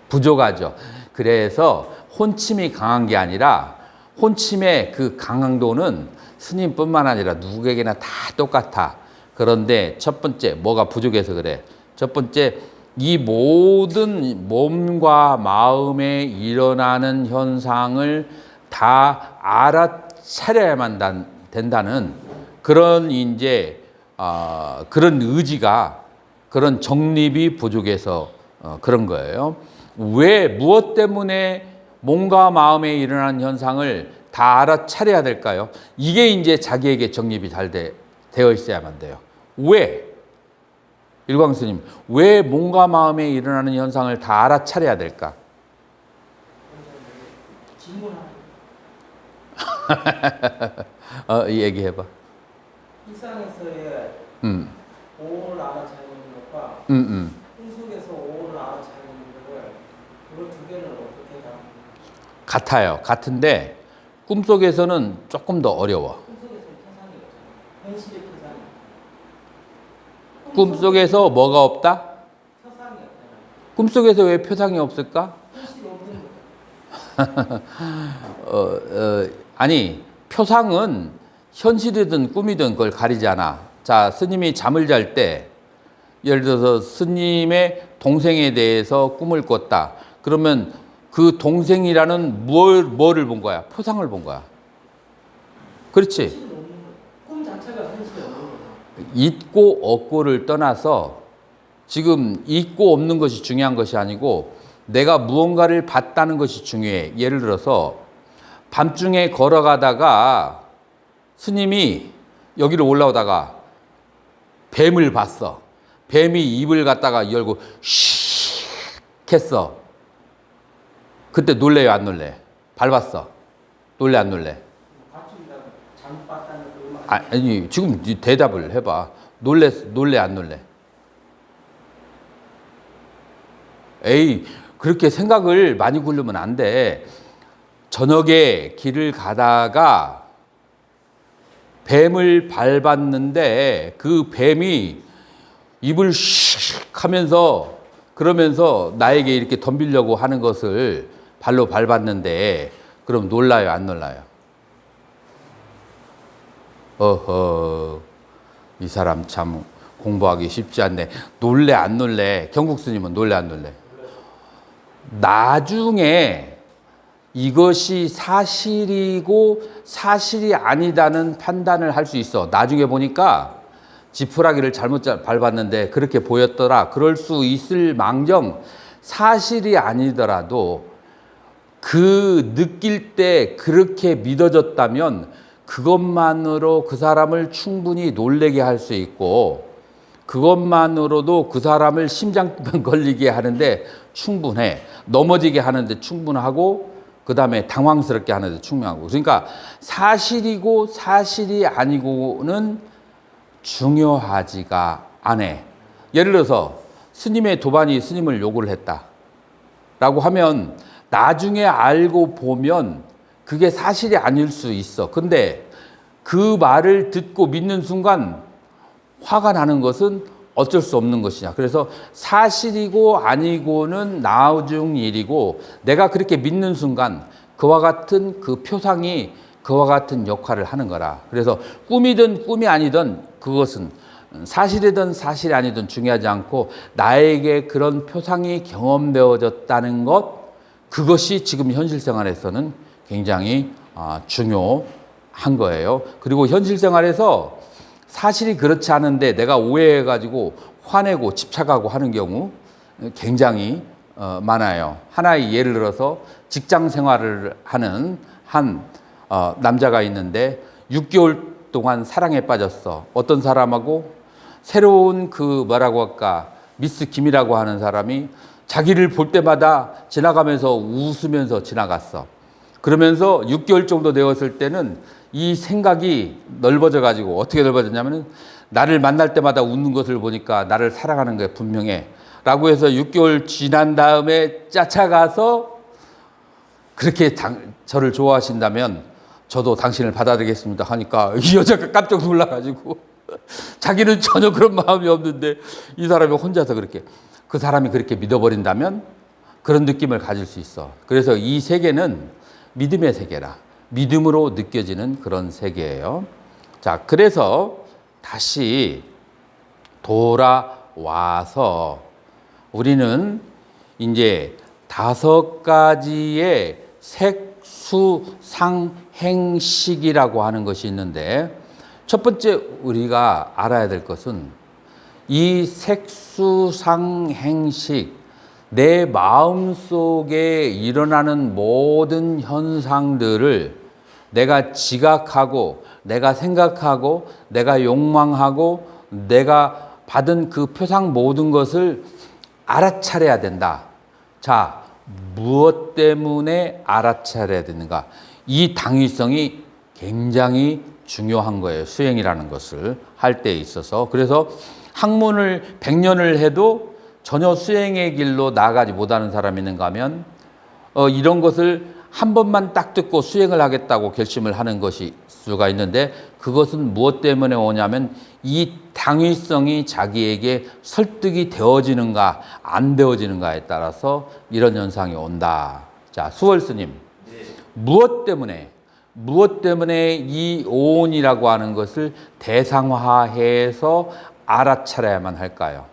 부족하죠. 그래서 혼침이 강한 게 아니라 혼침의 그 강도는 스님뿐만 아니라 누구에게나 다 똑같아. 그런데 첫 번째, 뭐가 부족해서 그래? 첫 번째, 이 모든 몸과 마음에 일어나는 현상을 다 알아차려야만 된다는 그런 이제 그런 의지가 그런 정립이 부족해서 그런 거예요. 왜, 무엇 때문에 몸과 마음에 일어나는 현상을 다 알아차려야 될까요? 이게 이제 자기에게 정립이 잘 되어 있어야만 돼요. 왜? 일광스님, 왜 몸과 마음에 일어나는 현상을 다 알아차려야 될까?
질문하는
얘기해봐.
일상에서의 오를 알아차리는 것과 꿈속에서 오를 알아차리는 것을 그 두 개를 어떻게 다
같아요. 같은데 꿈속에서는 조금 더 어려워.
꿈속에서 표상이 없잖아요. 현실의 표상이.
꿈속에서 뭐가 없다?
표상이 없잖아요.
꿈속에서 왜 표상이 없을까?
현실이 없는 거.
아니, 표상은 현실이든 꿈이든 그걸 가리지 않아. 자, 스님이 잠을 잘 때, 예를 들어서 스님의 동생에 대해서 꿈을 꿨다. 그러면 그 동생이라는 뭐를 본 거야? 표상을 본 거야. 그렇지?
현실은 없는 거. 꿈 자체가 현실이 없는 거죠.
있고 없고를 떠나서 지금 있고 없는 것이 중요한 것이 아니고 내가 무언가를 봤다는 것이 중요해. 예를 들어서 밤중에 걸어가다가 스님이 여기를 올라오다가 뱀을 봤어. 뱀이 입을 갖다가 열고 씩 했어. 그때 놀래요, 안 놀래? 밟았어. 놀래, 안 놀래?
가축이라고 잘못 봤다는 그 말.
아니, 지금 대답을 해봐. 놀래, 안 놀래? 에이, 그렇게 생각을 많이 굴리면 안 돼. 저녁에 길을 가다가 뱀을 밟았는데 그 뱀이 입을 슉 하면서 그러면서 나에게 이렇게 덤비려고 하는 것을 발로 밟았는데 그럼 놀라요, 안 놀라요? 어허, 이 사람 참 공부하기 쉽지 않네. 놀래, 안 놀래? 경국 스님은 놀래, 안 놀래? 나중에 이것이 사실이고 사실이 아니다는 판단을 할 수 있어. 나중에 보니까 지푸라기를 잘못 밟았는데 그렇게 보였더라. 그럴 수 있을 망정 사실이 아니더라도 그 느낄 때 그렇게 믿어졌다면 그것만으로 그 사람을 충분히 놀래게 할 수 있고 그것만으로도 그 사람을 심장병 걸리게 하는데 충분해. 넘어지게 하는데 충분하고 그 다음에 당황스럽게 하는데 충분하고. 그러니까 사실이고 사실이 아니고는 중요하지가 않아. 예를 들어서 스님의 도반이 스님을 욕을 했다 라고 하면 나중에 알고 보면 그게 사실이 아닐 수 있어. 근데 그 말을 듣고 믿는 순간 화가 나는 것은 어쩔 수 없는 것이냐. 그래서 사실이고 아니고는 나중 일이고 내가 그렇게 믿는 순간 그와 같은 그 표상이 그와 같은 역할을 하는 거라. 그래서 꿈이든 꿈이 아니든 그것은 사실이든 사실이 아니든 중요하지 않고 나에게 그런 표상이 경험되어졌다는 것, 그것이 지금 현실 생활에서는 굉장히 중요한 거예요. 그리고 현실 생활에서 사실이 그렇지 않은데 내가 오해해가지고 화내고 집착하고 하는 경우 굉장히 많아요. 하나의 예를 들어서 직장 생활을 하는 한 남자가 있는데 6개월 동안 사랑에 빠졌어. 어떤 사람하고 새로운 그 뭐라고 할까 미스 김이라고 하는 사람이 자기를 볼 때마다 지나가면서 웃으면서 지나갔어. 그러면서 6개월 정도 되었을 때는 이 생각이 넓어져 가지고 어떻게 넓어졌냐면은 나를 만날 때마다 웃는 것을 보니까 나를 사랑하는 게 분명해 라고 해서 6개월 지난 다음에 쫓아가서 그렇게 저를 좋아하신다면 저도 당신을 받아들이겠습니다 하니까 이 여자가 깜짝 놀라가지고 자기는 전혀 그런 마음이 없는데 이 사람이 혼자서 그렇게 그 사람이 그렇게 믿어버린다면 그런 느낌을 가질 수 있어. 그래서 이 세계는 믿음의 세계라. 믿음으로 느껴지는 그런 세계예요. 자, 그래서 다시 돌아와서 우리는 이제 5가지의 색수상행식이라고 하는 것이 있는데 첫 번째 우리가 알아야 될 것은 이 색수상행식, 내 마음 속에 일어나는 모든 현상들을 내가 지각하고, 내가 생각하고, 내가 욕망하고, 내가 받은 그 표상 모든 것을 알아차려야 된다. 자, 무엇 때문에 알아차려야 되는가? 이 당위성이 굉장히 중요한 거예요. 수행이라는 것을 할 때 있어서. 그래서 학문을 100년을 해도 전혀 수행의 길로 나아가지 못하는 사람이 있는가 하면 이런 것을 한 번만 딱 듣고 수행을 하겠다고 결심을 하는 것이 수가 있는데, 그것은 무엇 때문에 오냐면 이 당위성이 자기에게 설득이 되어지는가 안 되어지는가에 따라서 이런 현상이 온다. 자, 수월스님, 무엇 때문에 이 오온이라고 하는 것을 대상화해서 알아차려야만 할까요?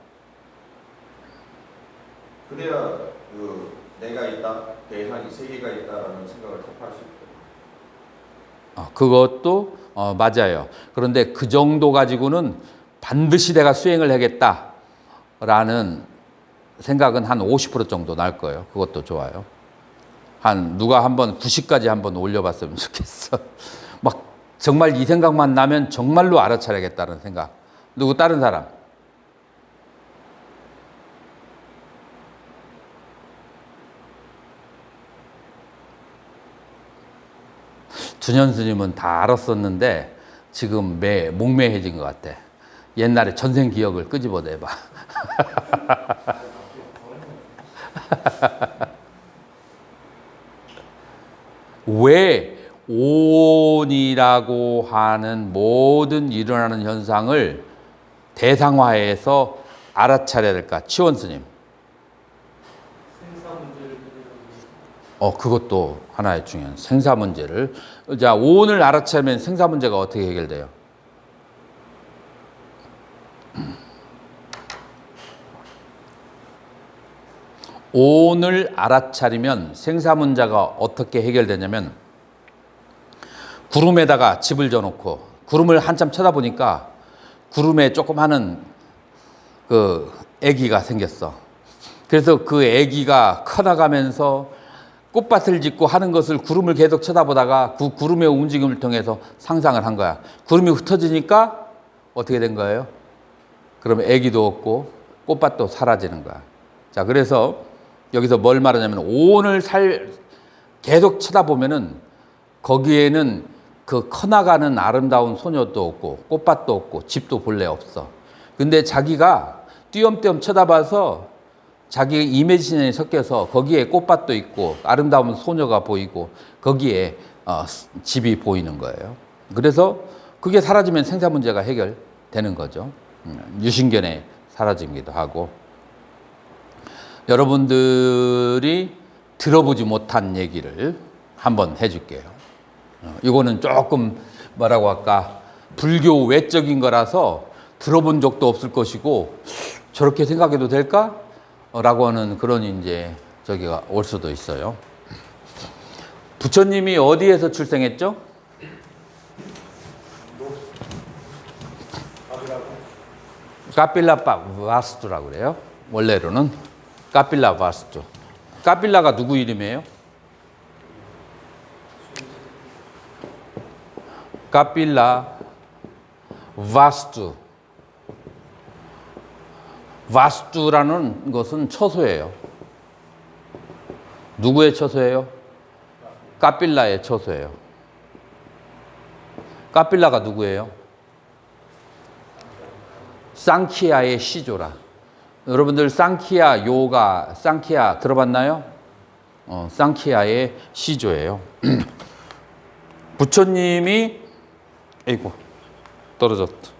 그래야 내가 있다, 대상이 세계가 있다라는 생각을 답할 수 있다.
그것도 맞아요. 그런데 그 정도 가지고는 반드시 내가 수행을 하겠다라는 생각은 한 50% 정도 날 거예요. 그것도 좋아요. 누가 한번 90까지 한번 올려봤으면 좋겠어. 막 정말 이 생각만 나면 정말로 알아차려야겠다는 생각. 누구 다른 사람? 준현 스님은 다 알았었는데 지금 목매해진 것 같아. 옛날에 전생 기억을 끄집어내봐. 왜 오온이라고 하는 모든 일어나는 현상을 대상화해서 알아차려야 될까? 치원 스님.
생사 문제를
그것도 하나의 중요한 생사 문제를. 자, 오온을 알아차리면 생사 문제가 어떻게 해결돼요? 오온을 알아차리면 생사 문제가 어떻게 해결되냐면, 구름에다가 집을 져놓고 구름을 한참 쳐다보니까 구름에 조그마한 그 아기가 생겼어. 그래서 그 아기가 커나가면서 꽃밭을 짓고 하는 것을 구름을 계속 쳐다보다가 그 구름의 움직임을 통해서 상상을 한 거야. 구름이 흩어지니까 어떻게 된 거예요? 그러면 아기도 없고 꽃밭도 사라지는 거야. 자, 그래서 여기서 뭘 말하냐면, 오온을 계속 쳐다보면은 거기에는 그 커나가는 아름다운 소녀도 없고 꽃밭도 없고 집도 본래 없어. 근데 자기가 띄엄띄엄 쳐다봐서 자기 이미지션이 섞여서 거기에 꽃밭도 있고 아름다운 소녀가 보이고 거기에 집이 보이는 거예요. 그래서 그게 사라지면 생사 문제가 해결되는 거죠. 유신견에 사라지기도 하고. 여러분들이 들어보지 못한 얘기를 한번 해줄게요. 이거는 조금 뭐라고 할까, 불교 외적인 거라서 들어본 적도 없을 것이고 저렇게 생각해도 될까? 라고 하는 그런 이제 저기가 올 수도 있어요. 부처님이 어디에서 출생했죠? 까필라 바스투라고 그래요. 원래로는 까필라 바스투. 까필라가 누구 이름이에요? 까필라 바스투. 바스투라는 것은 처소예요. 누구의 처소예요? 까필라의 처소예요. 까필라가 누구예요? 상키야의 시조라. 여러분들 상키야 요가, 상키야 들어봤나요? 상키야의 시조예요. 부처님이, 아이고, 떨어졌다.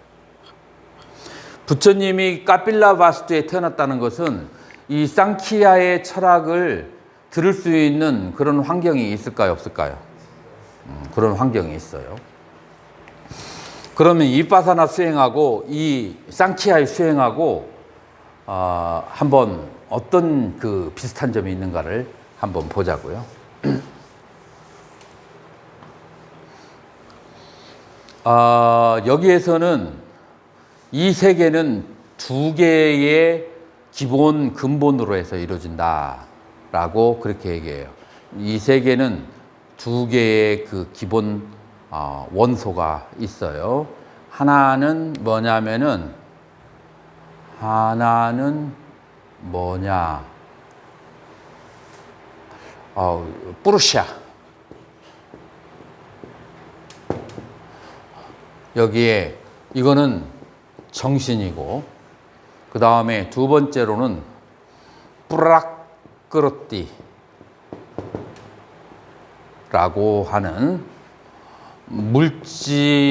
부처님이 까필라 바스투에 태어났다는 것은 이 상키야의 철학을 들을 수 있는 그런 환경이 있을까요, 없을까요? 그런 환경이 있어요. 그러면 이빠사나 수행하고 이 상키야의 수행하고 한번 어떤 그 비슷한 점이 있는가를 한번 보자고요. 여기에서는 이 세계는 두 개의 기본 근본으로 해서 이루어진다라고 그렇게 얘기해요. 이 세계는 두 개의 그 기본 원소가 있어요. 하나는 뭐냐? 뿌르샤. 여기에 이거는 정신이고, 그 다음에 두 번째로는 뿌락끄르띠 라고 하는 물질의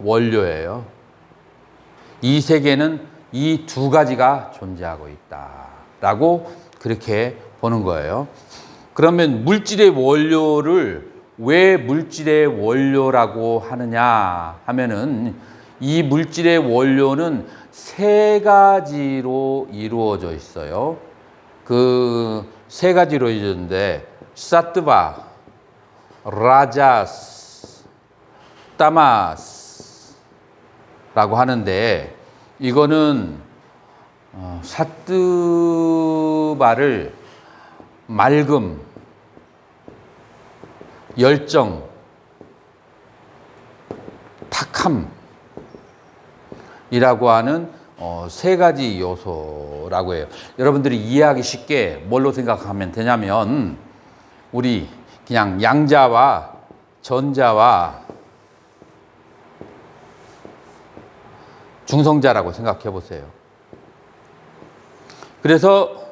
원료예요. 이 세계는 이 두 가지가 존재하고 있다라고 그렇게 보는 거예요. 그러면 물질의 원료를 왜 물질의 원료라고 하느냐 하면은 이 물질의 원료는 세 가지로 이루어져 있어요. 그 세 가지로 이루어졌는데 사트바, 라자스, 타마스라고 하는데, 이거는 사트바를 맑음, 열정, 탁함이라고 하는 세 가지 요소라고 해요. 여러분들이 이해하기 쉽게 뭘로 생각하면 되냐면, 우리 그냥 양자와 전자와 중성자라고 생각해 보세요. 그래서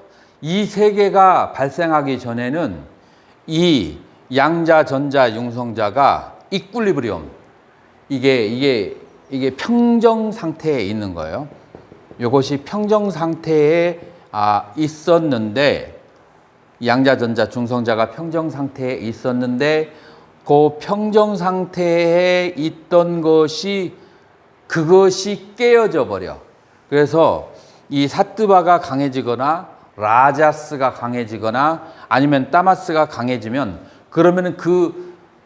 이 세 개가 발생하기 전에는 이 양자, 전자, 융성자가 이퀄리브리엄, 이게 평정 상태에 있는 거예요. 이것이 평정 상태에 있었는데, 양자, 전자, 중성자가 평정 상태에 있었는데, 그 평정 상태에 있던 그것이 깨어져 버려. 그래서 이 사트바가 강해지거나 라자스가 강해지거나 아니면 타마스가 강해지면, 그러면은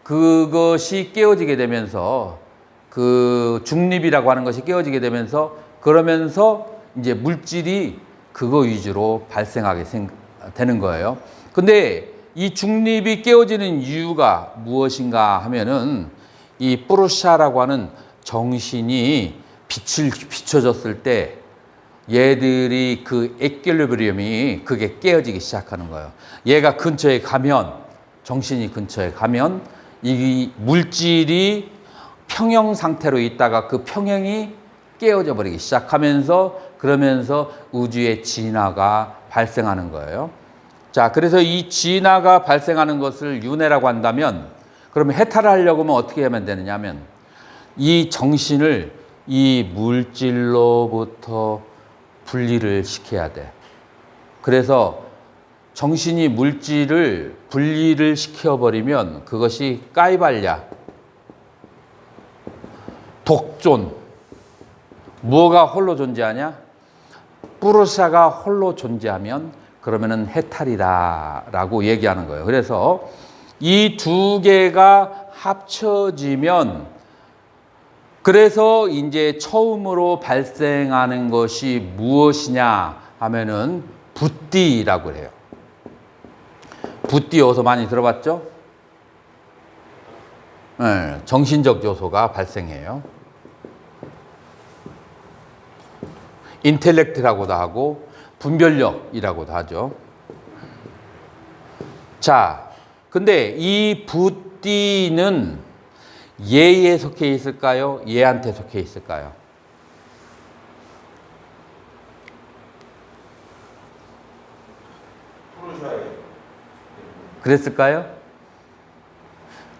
그것이 깨어지게 되면서, 그 중립이라고 하는 것이 깨어지게 되면서, 그러면서 이제 물질이 그거 위주로 발생하게 되는 거예요. 근데 이 중립이 깨어지는 이유가 무엇인가 하면은, 이 뿌르샤라고 하는 정신이 빛을 비춰졌을 때 얘들이 그 에퀄리브리엄이 그게 깨어지기 시작하는 거예요. 얘가 근처에 가면, 정신이 근처에 가면 이 물질이 평형 상태로 있다가 그 평형이 깨어져 버리기 시작하면서, 그러면서 우주의 진화가 발생하는 거예요. 자, 그래서 이 진화가 발생하는 것을 윤회라고 한다면, 그러면 해탈을 하려고 하면 어떻게 하면 되느냐 하면, 이 정신을 이 물질로부터 분리를 시켜야 돼. 그래서 정신이 물질을 분리를 시켜버리면 그것이 까이발랴, 독존. 무엇가 홀로 존재하냐? 뿌르샤가 홀로 존재하면 그러면은 해탈이다라고 얘기하는 거예요. 그래서 이 두 개가 합쳐지면, 그래서 이제 처음으로 발생하는 것이 무엇이냐 하면은 붓디라고 해요. 붓디 어디서 많이 들어봤죠? 네, 정신적 요소가 발생해요. 인텔렉트라고도 하고 분별력이라고도 하죠. 자, 근데 이 붓디는 얘에 속해 있을까요? 얘한테 속해 있을까요? 그랬을까요?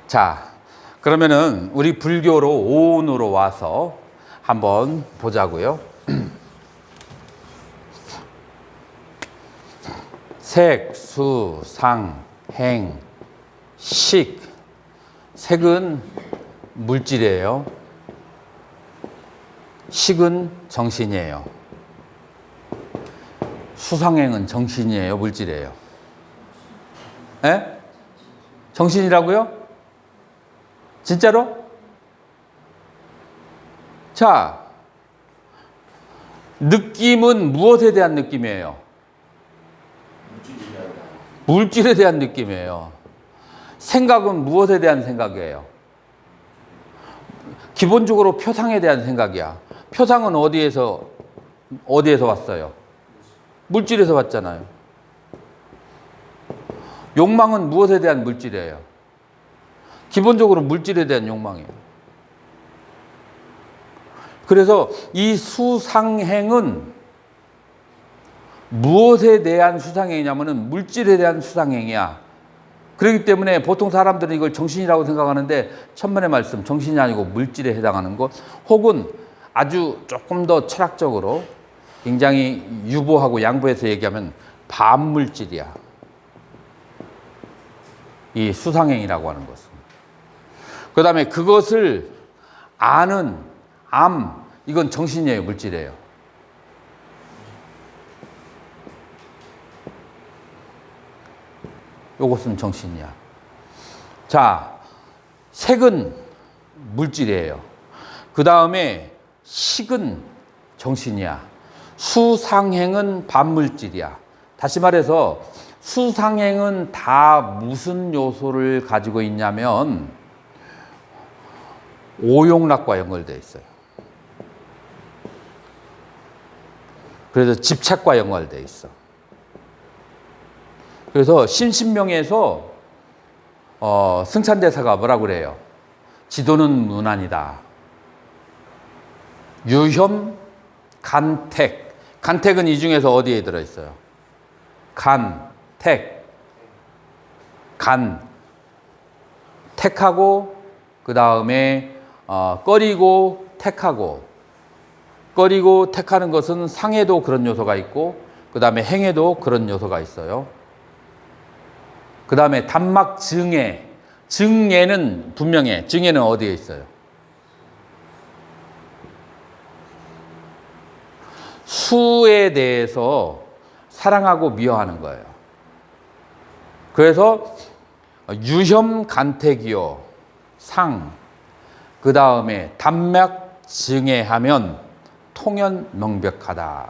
자, 그러면은 우리 불교로 오온으로 와서 한번 보자고요. 색, 수, 상, 행, 식. 색은 물질이에요. 식은 정신이에요. 수상행은 정신이에요, 물질이에요? 에? 정신이라고요? 진짜로? 자, 느낌은 무엇에 대한 느낌이에요? 물질에 대한 느낌이에요. 생각은 무엇에 대한 생각이에요? 기본적으로 표상에 대한 생각이야. 표상은 어디에서 왔어요? 물질에서 왔잖아요. 욕망은 무엇에 대한 물질이에요? 기본적으로 물질에 대한 욕망이에요. 그래서 이 수상행은 무엇에 대한 수상행위냐면은 물질에 대한 수상행위야. 그렇기 때문에 보통 사람들은 이걸 정신이라고 생각하는데 천만의 말씀, 정신이 아니고 물질에 해당하는 것, 혹은 아주 조금 더 철학적으로 굉장히 유보하고 양보해서 얘기하면 반물질이야. 이 수상행위라고 하는 것은. 그 다음에 그것을 아는 이건 정신이에요, 물질이에요. 요것은 정신이야. 자, 색은 물질이에요. 그 다음에 식은 정신이야. 수상행은 반물질이야. 다시 말해서 수상행은 다 무슨 요소를 가지고 있냐면 오용락과 연결되어 있어요. 그래서 집착과 연결되어 있어. 그래서 신신명에서 승찬대사가 뭐라고 그래요? 지도는 무난이다. 유혐, 간택. 간택은 이 중에서 어디에 들어있어요? 간, 택. 간, 택하고 그 다음에 꺼리고 택하고. 꺼리고 택하는 것은 상에도 그런 요소가 있고 그 다음에 행에도 그런 요소가 있어요. 그 다음에 단막 증에. 증에는 분명해. 증에는 어디에 있어요? 수에 대해서 사랑하고 미워하는 거예요. 그래서 유혐 간택이요. 상. 그 다음에 단막 증에하면 통연 명백하다.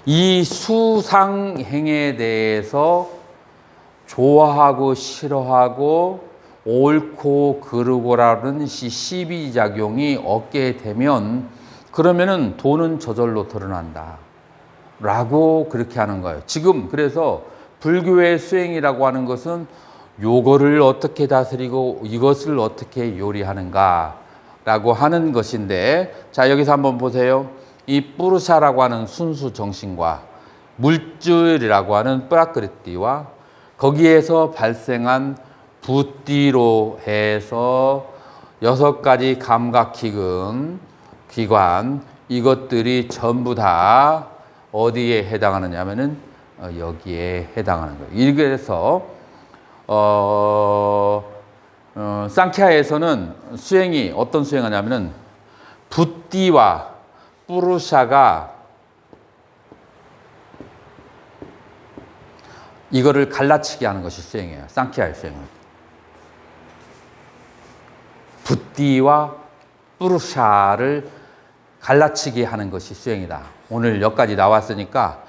이 수상행에 대해서 좋아하고 싫어하고 옳고 그르고라는 시비작용이 없게 되면 그러면은 돈은 저절로 드러난다. 라고 그렇게 하는 거예요. 지금 그래서 불교의 수행이라고 하는 것은 요거를 어떻게 다스리고 이것을 어떻게 요리하는가 라고 하는 것인데, 자, 여기서 한번 보세요. 이 뿌르샤라고 하는 순수 정신과 물질이라고 하는 프라크리티와 거기에서 발생한 부띠로 해서 6가지 감각기근, 기관, 이것들이 전부 다 어디에 해당하느냐 하면은 여기에 해당하는 거예요. 이래서 상ඛ야에서는 수행이 어떤 수행하냐면은 부띠와 뿌르샤가 이거를 갈라치게 하는 것이 수행이에요. 상ඛ야의 수행은. 부띠와 뿌르샤를 갈라치게 하는 것이 수행이다. 오늘 여기까지 나왔으니까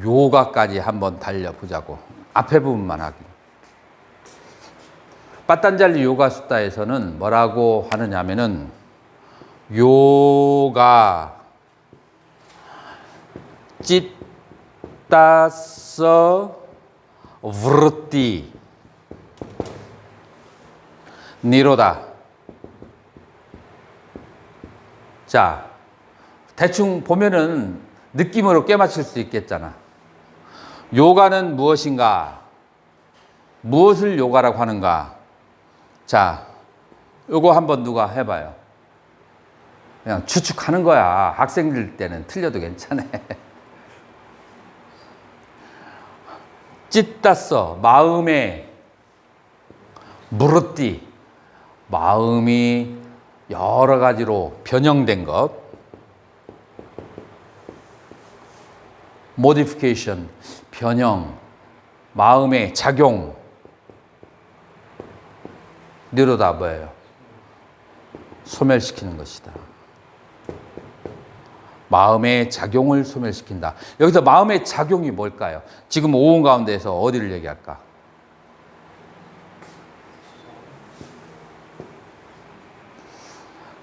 요가까지 한번 달려보자고. 앞에 부분만 하기. 빠딴잘리 요가 수다에서는 뭐라고 하느냐면은 요가 찌따서 브르띠 니로다. 자, 대충 보면은 느낌으로 꿰맞출 수 있겠잖아. 요가는 무엇인가? 무엇을 요가라고 하는가? 자, 요거 한번 누가 해봐요. 그냥 추측하는 거야. 학생들 때는 틀려도 괜찮아. 찌따서 마음에 무르띠 마음이 여러 가지로 변형된 것, modification 변형, 마음의 작용, 니로다 뭐예요? 소멸시키는 것이다. 마음의 작용을 소멸시킨다. 여기서 마음의 작용이 뭘까요? 지금 오온 가운데에서 어디를 얘기할까?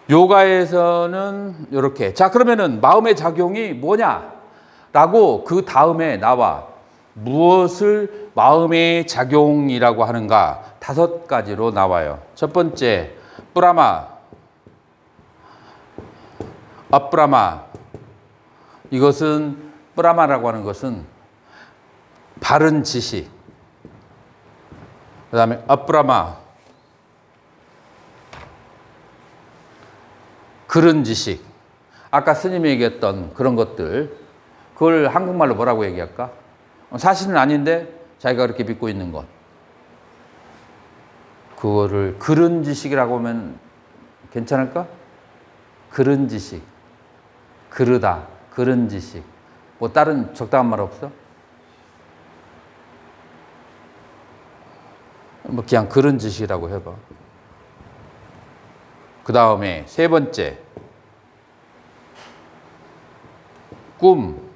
요가에서는 이렇게. 자, 그러면은 마음의 작용이 뭐냐라고 그 다음에 나와. 무엇을 마음의 작용이라고 하는가? 5가지로 나와요. 첫 번째, 뿌라마, 아뿌라마. 이것은 뿌라마라고 하는 것은 바른 지식. 그 다음에 아뿌라마, 그런 지식. 아까 스님이 얘기했던 그런 것들, 그걸 한국말로 뭐라고 얘기할까? 사실은 아닌데 자기가 그렇게 믿고 있는 것. 그거를 그런 지식이라고 하면 괜찮을까? 그런 지식. 그르다. 그런 지식. 뭐 다른 적당한 말 없어? 뭐 그냥 그런 지식이라고 해봐. 그 다음에 3번째, 꿈.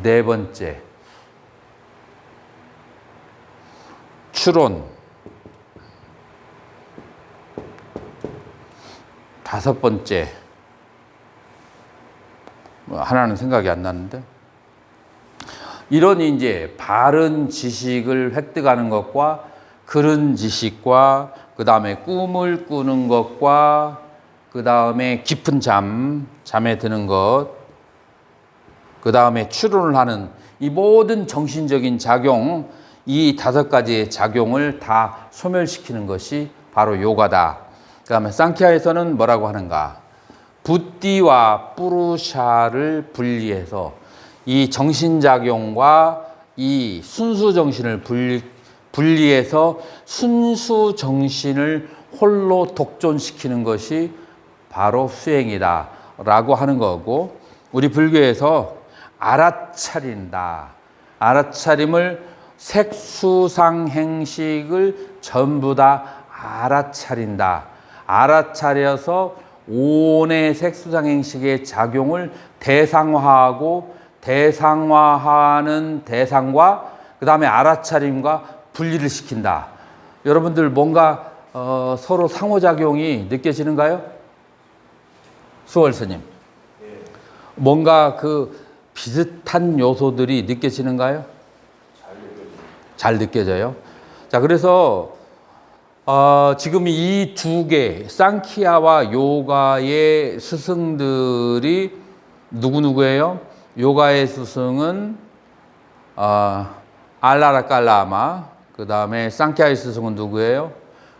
4번째, 추론. 5번째, 하나는 생각이 안 나는데, 이런 이제 바른 지식을 획득하는 것과 그런 지식과 그 다음에 꿈을 꾸는 것과 그 다음에 깊은 잠에 드는 것, 그 다음에 추론을 하는 이 모든 정신적인 작용, 이 5가지의 작용을 다 소멸시키는 것이 바로 요가다. 그 다음에 상ඛ야에서는 뭐라고 하는가? 부띠와 뿌루샤를 분리해서 이 정신작용과 이 순수정신을 분리해서 순수정신을 홀로 독존시키는 것이 바로 수행이다 라고 하는 거고, 우리 불교에서 알아차린다. 알아차림을 색수상행식을 전부 다 알아차린다. 알아차려서 오온의 색수상행식의 작용을 대상화하고 대상화하는 대상과 그 다음에 알아차림과 분리를 시킨다. 여러분들 뭔가 서로 상호작용이 느껴지는가요? 수월 스님. 뭔가 그 비슷한 요소들이 느껴지는가요? 잘 느껴져요. 자, 그래서 지금 이 2개, 상키야와 요가의 스승들이 누구누구예요? 요가의 스승은 알라라칼라마, 그 다음에 상키야의 스승은 누구예요?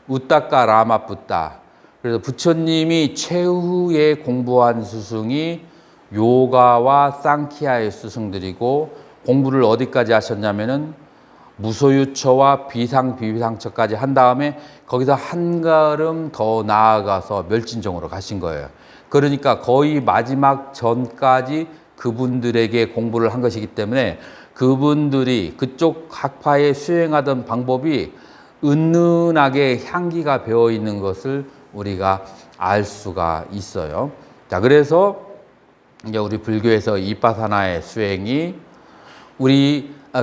우따까 라마푸타. 그래서 부처님이 최후에 공부한 스승이 요가와 상키야의 스승들이고, 공부를 어디까지 하셨냐면은 무소유처와 비상비비상처까지 한 다음에 거기서 한 걸음 더 나아가서 멸진정으로 가신 거예요. 그러니까 거의 마지막 전까지 그분들에게 공부를 한 것이기 때문에 그분들이 그쪽 학파에 수행하던 방법이 은은하게 향기가 배어 있는 것을 우리가 알 수가 있어요. 자, 그래서 이제 우리 불교에서 이빠사나의 수행이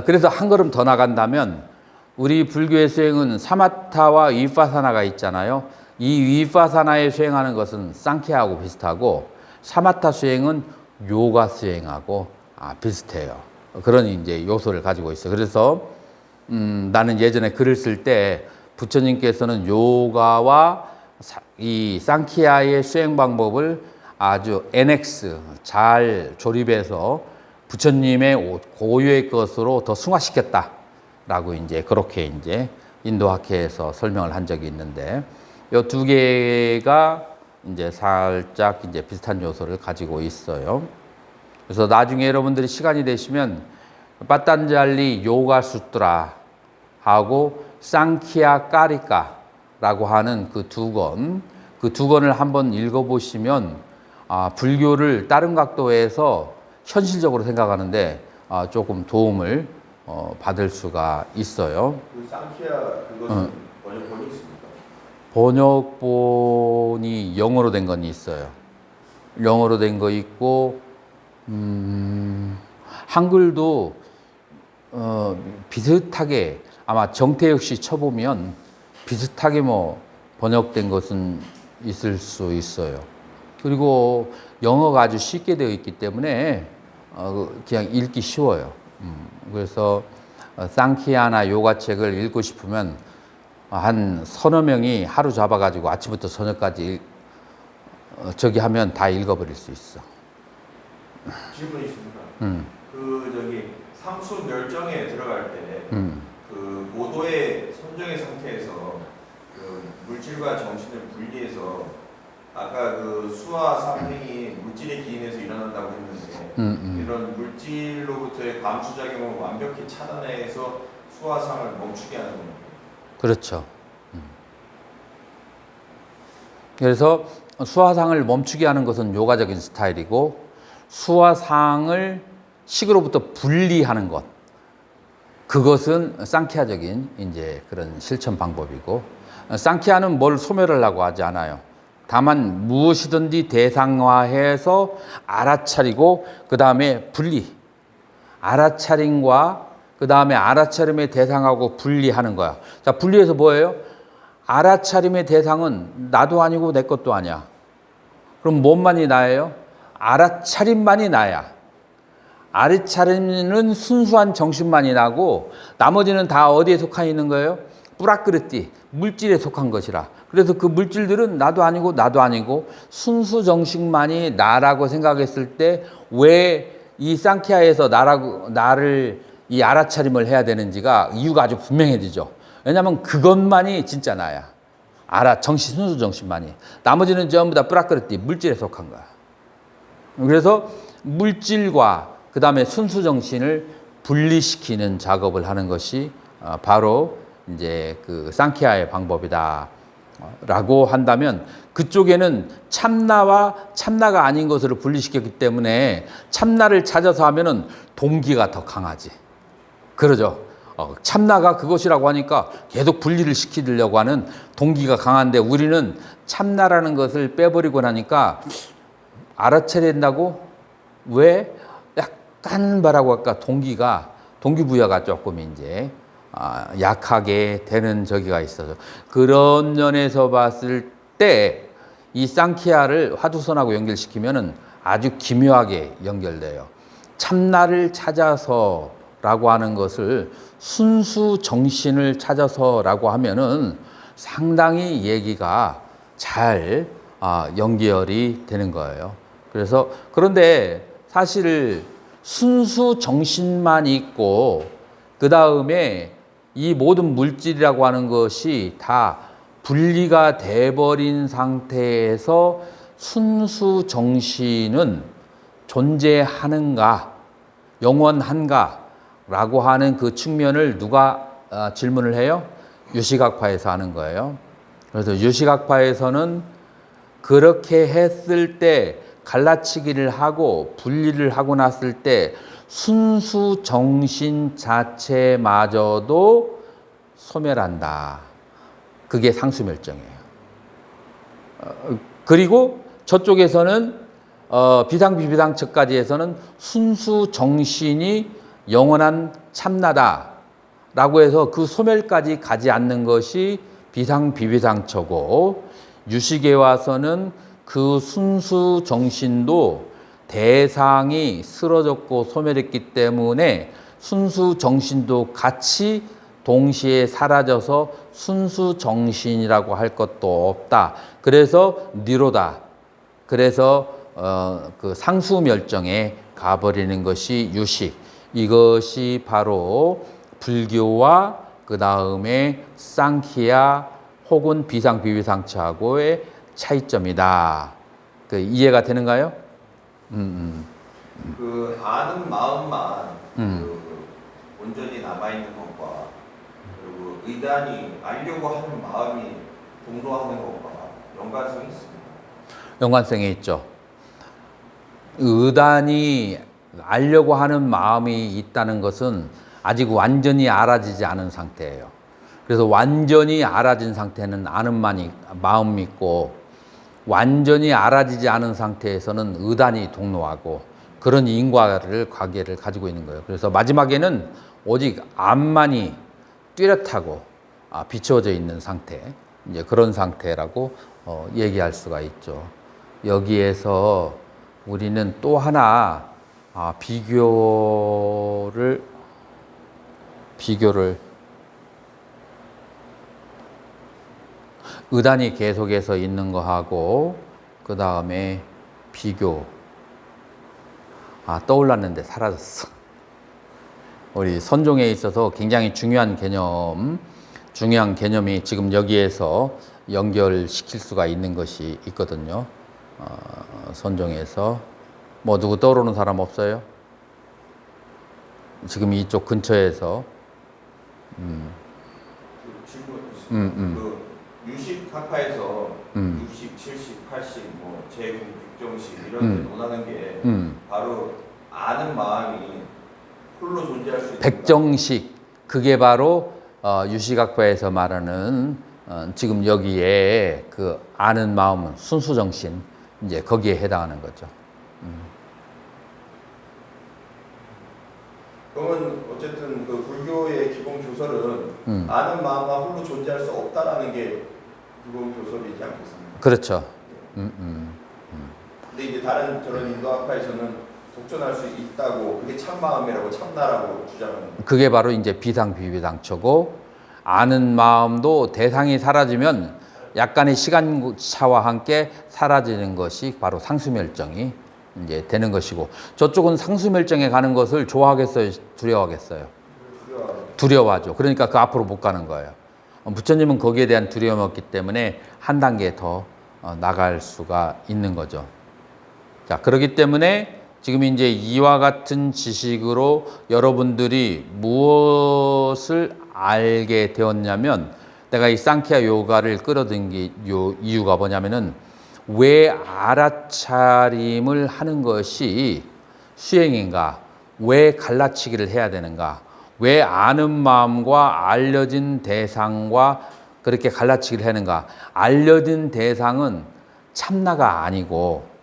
그래서 한 걸음 더 나간다면 우리 불교의 수행은 사마타와 위파사나가 있잖아요. 이 위파사나에 수행하는 것은 상케하고 비슷하고 사마타 수행은 요가 수행하고 비슷해요. 그런 이제 요소를 가지고 있어요. 그래서 나는 예전에 글을 쓸 때 부처님께서는 요가와 이 상키야의 수행 방법을 아주 NX 잘 조립해서 부처님의 고유의 것으로 더 승화시켰다라고 이제 그렇게 이제 인도학회에서 설명을 한 적이 있는데, 이 2개가 이제 살짝 이제 비슷한 요소를 가지고 있어요. 그래서 나중에 여러분들이 시간이 되시면 빠딴잘리 요가 수트라 하고 상키야 까리까라고 하는 그 2권, 그 2권을 한번 읽어보시면 불교를 다른 각도에서 현실적으로 생각하는데 조금 도움을 받을 수가 있어요.
그 상키야 그것은 번역본이 있습니까?
번역본이 영어로 된 건 있어요. 영어로 된 거 있고, 한글도 비슷하게 아마 정태혁 씨 쳐보면 비슷하게 뭐 번역된 것은 있을 수 있어요. 그리고 영어가 아주 쉽게 되어 있기 때문에 그냥 읽기 쉬워요. 그래서 상키아나 요가 책을 읽고 싶으면 한 서너 명이 하루 잡아가지고 아침부터 저녁까지 저기 하면 다 읽어버릴 수 있어.
질문이 있습니다. 그 저기 상수 멸정에 들어갈 때 그 모도의 선정의 상태에서 그 물질과 정신을 분리해서 아까 그 수와 상행이 물질의 기인에서 일어난다고 했는데 이런 물질로부터의 감수작용을 완벽히 차단해서 수와 상을 멈추게 하는 겁니다.
그렇죠. 그래서 수화상을 멈추게 하는 것은 요가적인 스타일이고 수화상을 식으로부터 분리하는 것, 그것은 상키아적인 이제 그런 실천 방법이고, 상키아는 뭘 소멸하려고 하지 않아요. 다만 무엇이든지 대상화해서 알아차리고 그 다음에 분리, 알아차림과 그 다음에 알아차림의 대상하고 분리하는 거야. 자, 분리해서 뭐예요? 알아차림의 대상은 나도 아니고 내 것도 아니야. 그럼 뭔만이 나예요? 알아차림만이 나야. 알아차림은 순수한 정신만이 나고 나머지는 다 어디에 속해 있는 거예요? 뿌라크르티, 물질에 속한 것이라. 그래서 그 물질들은 나도 아니고 순수 정신만이 나라고 생각했을 때 왜 이 상키아에서 나를 이 알아차림을 해야 되는지가 이유가 아주 분명해지죠. 왜냐하면 그것만이 진짜 나야. 순수 정신만이. 나머지는 전부 다 뿌라크르티, 물질에 속한 거야. 그래서 물질과 그 다음에 순수 정신을 분리시키는 작업을 하는 것이 바로 이제 그 상키아의 방법이다. 라고 한다면 그쪽에는 참나와 참나가 아닌 것을 분리시켰기 때문에 참나를 찾아서 하면은 동기가 더 강하지. 그러죠. 참나가 그것이라고 하니까 계속 분리를 시키려고 하는 동기가 강한데 우리는 참나라는 것을 빼버리고 나니까 알아차려야 된다고? 왜? 약간 뭐라고 할까? 동기부여가 조금 이제 약하게 되는 저기가 있어서 그런 면에서 봤을 때 이 상키아를 화두선하고 연결시키면은 아주 기묘하게 연결돼요. 참나를 찾아서라고 하는 것을 순수 정신을 찾아서라고 하면은 상당히 얘기가 잘 연결이 되는 거예요. 그래서 그런데 사실 순수 정신만 있고 그 다음에 이 모든 물질이라고 하는 것이 다 분리가 돼버린 상태에서 순수 정신은 존재하는가, 영원한가라고 하는 그 측면을 누가 질문을 해요? 유시각파에서 하는 거예요. 그래서 유시각파에서는 그렇게 했을 때 갈라치기를 하고 분리를 하고 났을 때 순수 정신 자체마저도 소멸한다. 그게 상수멸정이에요. 그리고 저쪽에서는 비상비비상처까지 해서는 순수 정신이 영원한 참나다라고 해서 그 소멸까지 가지 않는 것이 비상비비상처고 유식에 와서는 그 순수 정신도 대상이 쓰러졌고 소멸했기 때문에 순수 정신도 같이 동시에 사라져서 순수 정신이라고 할 것도 없다. 그래서 니로다. 그래서 그 상수멸정에 가버리는 것이 유식. 이것이 바로 불교와 그 다음에 상키아 혹은 비상비비상처하고의 차이점이다. 그 이해가 되는가요?
그 아는 마음만 그 온전히 남아 있는 것과 그리고 의단이 알려고 하는 마음이 동로하는 것과 연관성이 있습니다.
연관성이 있죠. 의단이 알려고 하는 마음이 있다는 것은 아직 완전히 알아지지 않은 상태예요. 그래서 완전히 알아진 상태는 아는 마음이 있고 완전히 알아지지 않은 상태에서는 의단이 동로하고 그런 인과를 관계를 가지고 있는 거예요. 그래서 마지막에는 오직 암만이 뚜렷하고 비추어져 있는 상태, 이제 그런 상태라고 얘기할 수가 있죠. 여기에서 우리는 또 하나 비교를 의단이 계속해서 있는 거하고 그 다음에 비교. 떠올랐는데 사라졌어. 우리 선종에 있어서 굉장히 중요한 개념이 지금 여기에서 연결시킬 수가 있는 것이 있거든요. 선종에서 뭐 누구 떠오르는 사람 없어요? 지금 이쪽 근처에서
그 유식 학파에서 60, 70, 80, 뭐 제공, 백정식 이런 데 논하는 게 바로 아는 마음이 홀로 존재할 수 있는
백정식, 그게 바로 유식학파에서 말하는 지금 여기에 그 아는 마음은 순수정신, 이제 거기에 해당하는 거죠.
그러면 어쨌든 그 불교의 기본 교설은 아는 마음과 홀로 존재할 수 없다라는 게 기본 교설이지 않겠습니까?
그렇죠.
근데 이제 다른 저런 인도 학파에서는 독존할 수 있다고, 그게 참마음이라고 참나라고 주장하는 거예요.
그게 바로 이제 비상비비당초고, 아는 마음도 대상이 사라지면 약간의 시간차와 함께 사라지는 것이 바로 상수멸정이 이제 되는 것이고, 저쪽은 상수멸정에 가는 것을 좋아하겠어요, 두려워하겠어요? 두려워하죠. 그러니까 그 앞으로 못 가는 거예요. 부처님은 거기에 대한 두려움이 없기 때문에 한 단계 더 나갈 수가 있는 거죠. 자, 그렇기 때문에 지금 이제 이와 같은 지식으로 여러분들이 무엇을 알게 되었냐면, 내가 이 상ඛ야 요가를 끌어들인 이유가 뭐냐면은, 왜 알아차림을 하는 것이 수행인가? 왜 갈라치기를 해야 되는가? 왜 아는 마음과 알려진 대상과 그렇게 갈라치기를 하는가? 알려진 대상은 참나가 아니고,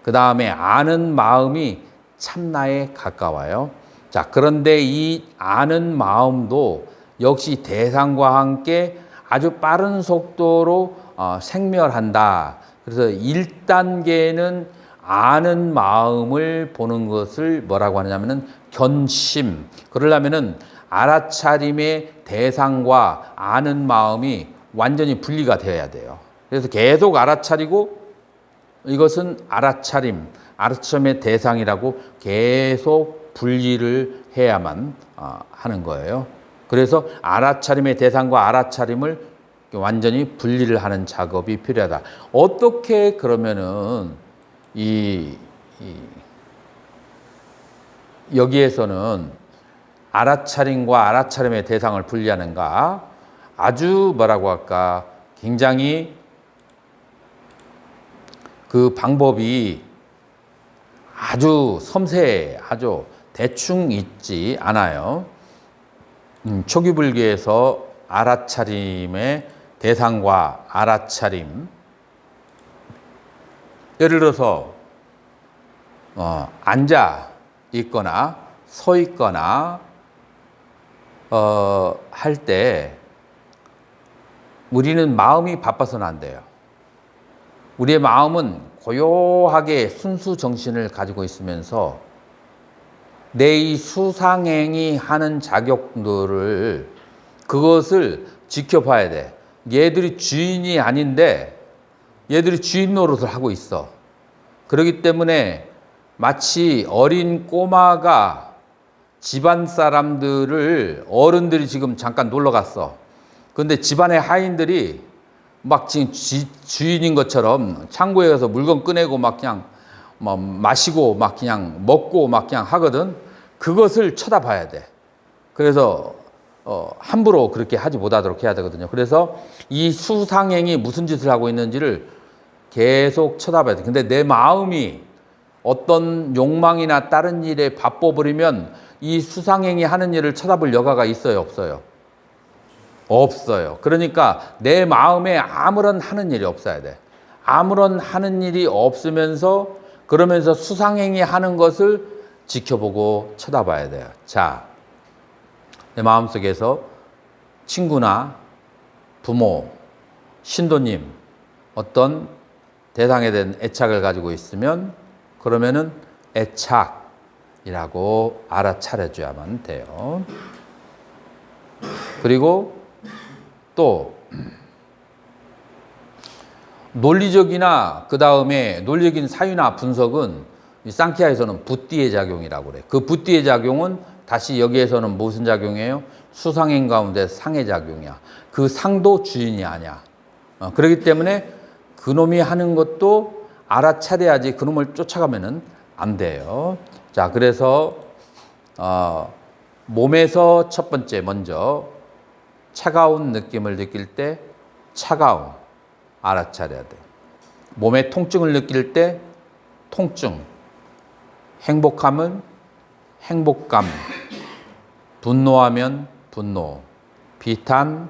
그 다음에 아는 마음이 참나에 가까워요. 자, 그런데 이 아는 마음도 역시 대상과 함께 아주 빠른 속도로 생멸한다. 그래서 1단계는 아는 마음을 보는 것을 뭐라고 하냐면은 견심. 그러려면은 알아차림의 대상과 아는 마음이 완전히 분리가 되어야 돼요. 그래서 계속 알아차리고, 이것은 알아차림의 대상이라고 계속 분리를 해야만 하는 거예요. 그래서 알아차림의 대상과 알아차림을 완전히 분리를 하는 작업이 필요하다. 어떻게 그러면은 여기에서는 알아차림과 알아차림의 대상을 분리하는가? 아주 뭐라고 할까? 굉장히 그 방법이 아주 섬세해, 아주 대충 있지 않아요. 초기불교에서 알아차림의 대상과 알아차림, 예를 들어서 앉아 있거나 서 있거나 할 때 우리는 마음이 바빠서는 안 돼요. 우리의 마음은 고요하게 순수 정신을 가지고 있으면서 내 이 수상행위 하는 작용들을, 그것을 지켜봐야 돼. 얘들이 주인이 아닌데 얘들이 주인 노릇을 하고 있어. 그렇기 때문에 마치 어린 꼬마가 집안 사람들을, 어른들이 지금 잠깐 놀러 갔어. 근데 집안의 하인들이 막 지금 주인인 것처럼 창고에 가서 물건 꺼내고 막 그냥 뭐 마시고 막 그냥 먹고 막 그냥 하거든. 그것을 쳐다봐야 돼. 그래서 함부로 그렇게 하지 못하도록 해야 되거든요. 그래서 이 수상행이 무슨 짓을 하고 있는지를 계속 쳐다봐야 돼. 근데 내 마음이 어떤 욕망이나 다른 일에 바빠버리면 이 수상행이 하는 일을 쳐다볼 여가가 있어요, 없어요? 없어요. 그러니까 내 마음에 아무런 하는 일이 없어야 돼. 아무런 하는 일이 없으면서 그러면서 수상행위 하는 것을 지켜보고 쳐다봐야 돼요. 자, 내 마음속에서 친구나 부모, 신도님 어떤 대상에 대한 애착을 가지고 있으면 그러면은 애착이라고 알아차려줘야만 돼요. 그리고 또 논리적이나 그 다음에 논리적인 사유나 분석은 이 상키아에서는 붓디의 작용이라고 그래요. 그 붓디의 작용은 다시 여기에서는 무슨 작용이에요? 수상행 가운데 상의 작용이야. 그 상도 주인이 아니야. 그렇기 때문에 그놈이 하는 것도 알아차려야지 그놈을 쫓아가면은 안 돼요. 자, 그래서 몸에서 첫 번째 먼저 차가운 느낌을 느낄 때 차가움 알아차려야 돼. 몸에 통증을 느낄 때 통증, 행복함은 행복감, 분노하면 분노, 비탄,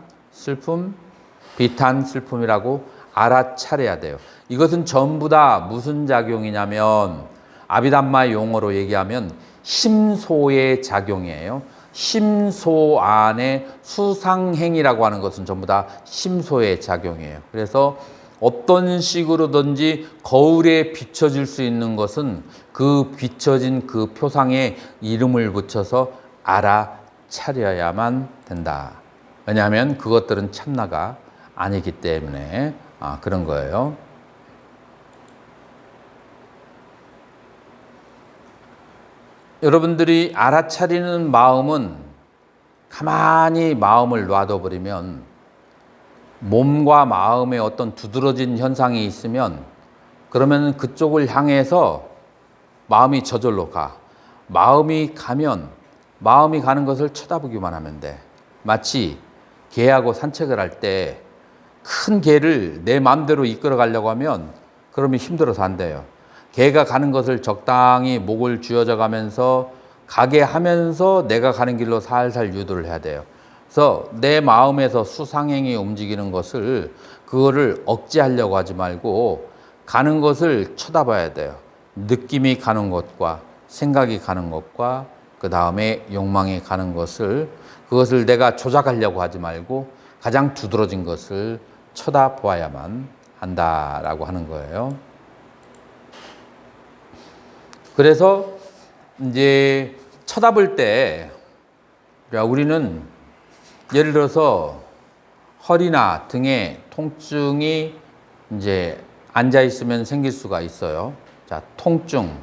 슬픔이라고 알아차려야 돼요. 이것은 전부 다 무슨 작용이냐면 아비담마 용어로 얘기하면 심소의 작용이에요. 심소 안에 수상행위라고 하는 것은 전부 다 심소의 작용이에요. 그래서 어떤 식으로든지 거울에 비춰질 수 있는 것은 그 비춰진 그 표상에 이름을 붙여서 알아차려야만 된다. 왜냐하면 그것들은 참나가 아니기 때문에 그런 거예요. 여러분들이 알아차리는 마음은 가만히 마음을 놔둬버리면 몸과 마음에 어떤 두드러진 현상이 있으면 그러면 그쪽을 향해서 마음이 저절로 가. 마음이 가면 마음이 가는 것을 쳐다보기만 하면 돼. 마치 개하고 산책을 할 때 큰 개를 내 마음대로 이끌어 가려고 하면 그러면 힘들어서 안 돼요. 개가 가는 것을 적당히 목을 쥐어져 가면서 가게 하면서 내가 가는 길로 살살 유도를 해야 돼요. 그래서 내 마음에서 수상행위 움직이는 것을 그거를 억제하려고 하지 말고 가는 것을 쳐다봐야 돼요. 느낌이 가는 것과 생각이 가는 것과 그 다음에 욕망이 가는 것을 그것을 내가 조작하려고 하지 말고 가장 두드러진 것을 쳐다보아야만 한다라고 하는 거예요. 그래서 이제 쳐다볼 때 우리는 예를 들어서 허리나 등에 통증이 이제 앉아 있으면 생길 수가 있어요. 자, 통증.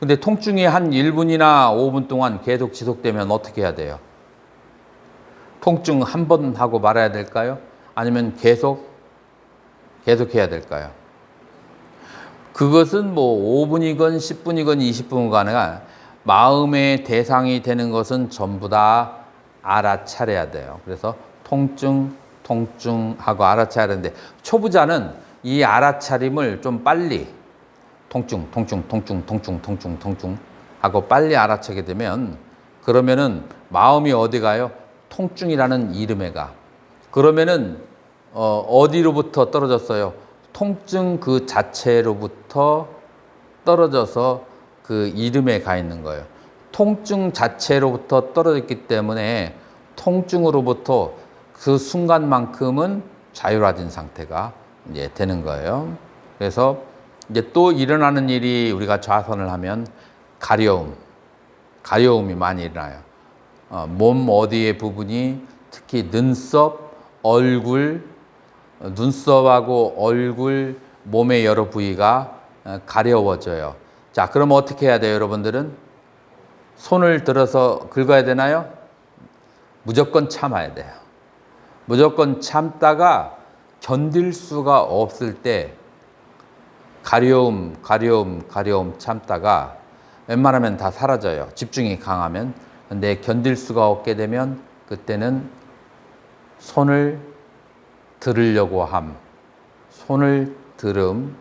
근데 통증이 한 1분이나 5분 동안 계속 지속되면 어떻게 해야 돼요? 통증 한 번 하고 말아야 될까요? 아니면 계속 해야 될까요? 그것은 뭐 5분이건 10분이건 20분이건 마음의 대상이 되는 것은 전부 다 알아차려야 돼요. 그래서 통증하고 알아차려야 되는데 초보자는 이 알아차림을 좀 빨리 통증 하고 빨리 알아차게 되면 그러면은 마음이 어디 가요? 통증이라는 이름에 가. 그러면은 어디로부터 떨어졌어요? 통증 그 자체로부터 떨어져서 그 이름에 가 있는 거예요. 통증 자체로부터 떨어졌기 때문에 통증으로부터 그 순간만큼은 자유로워진 상태가 이제 되는 거예요. 그래서 이제 또 일어나는 일이 우리가 좌선을 하면 가려움이 많이 일어나요. 몸 어디의 부분이 특히 눈썹, 얼굴, 눈썹하고 얼굴, 몸의 여러 부위가 가려워져요. 자, 그럼 어떻게 해야 돼요, 여러분들은? 손을 들어서 긁어야 되나요? 무조건 참아야 돼요. 무조건 참다가 견딜 수가 없을 때 가려움 참다가 웬만하면 다 사라져요. 집중이 강하면. 근데 견딜 수가 없게 되면 그때는 손을 들으려고 손을 들음,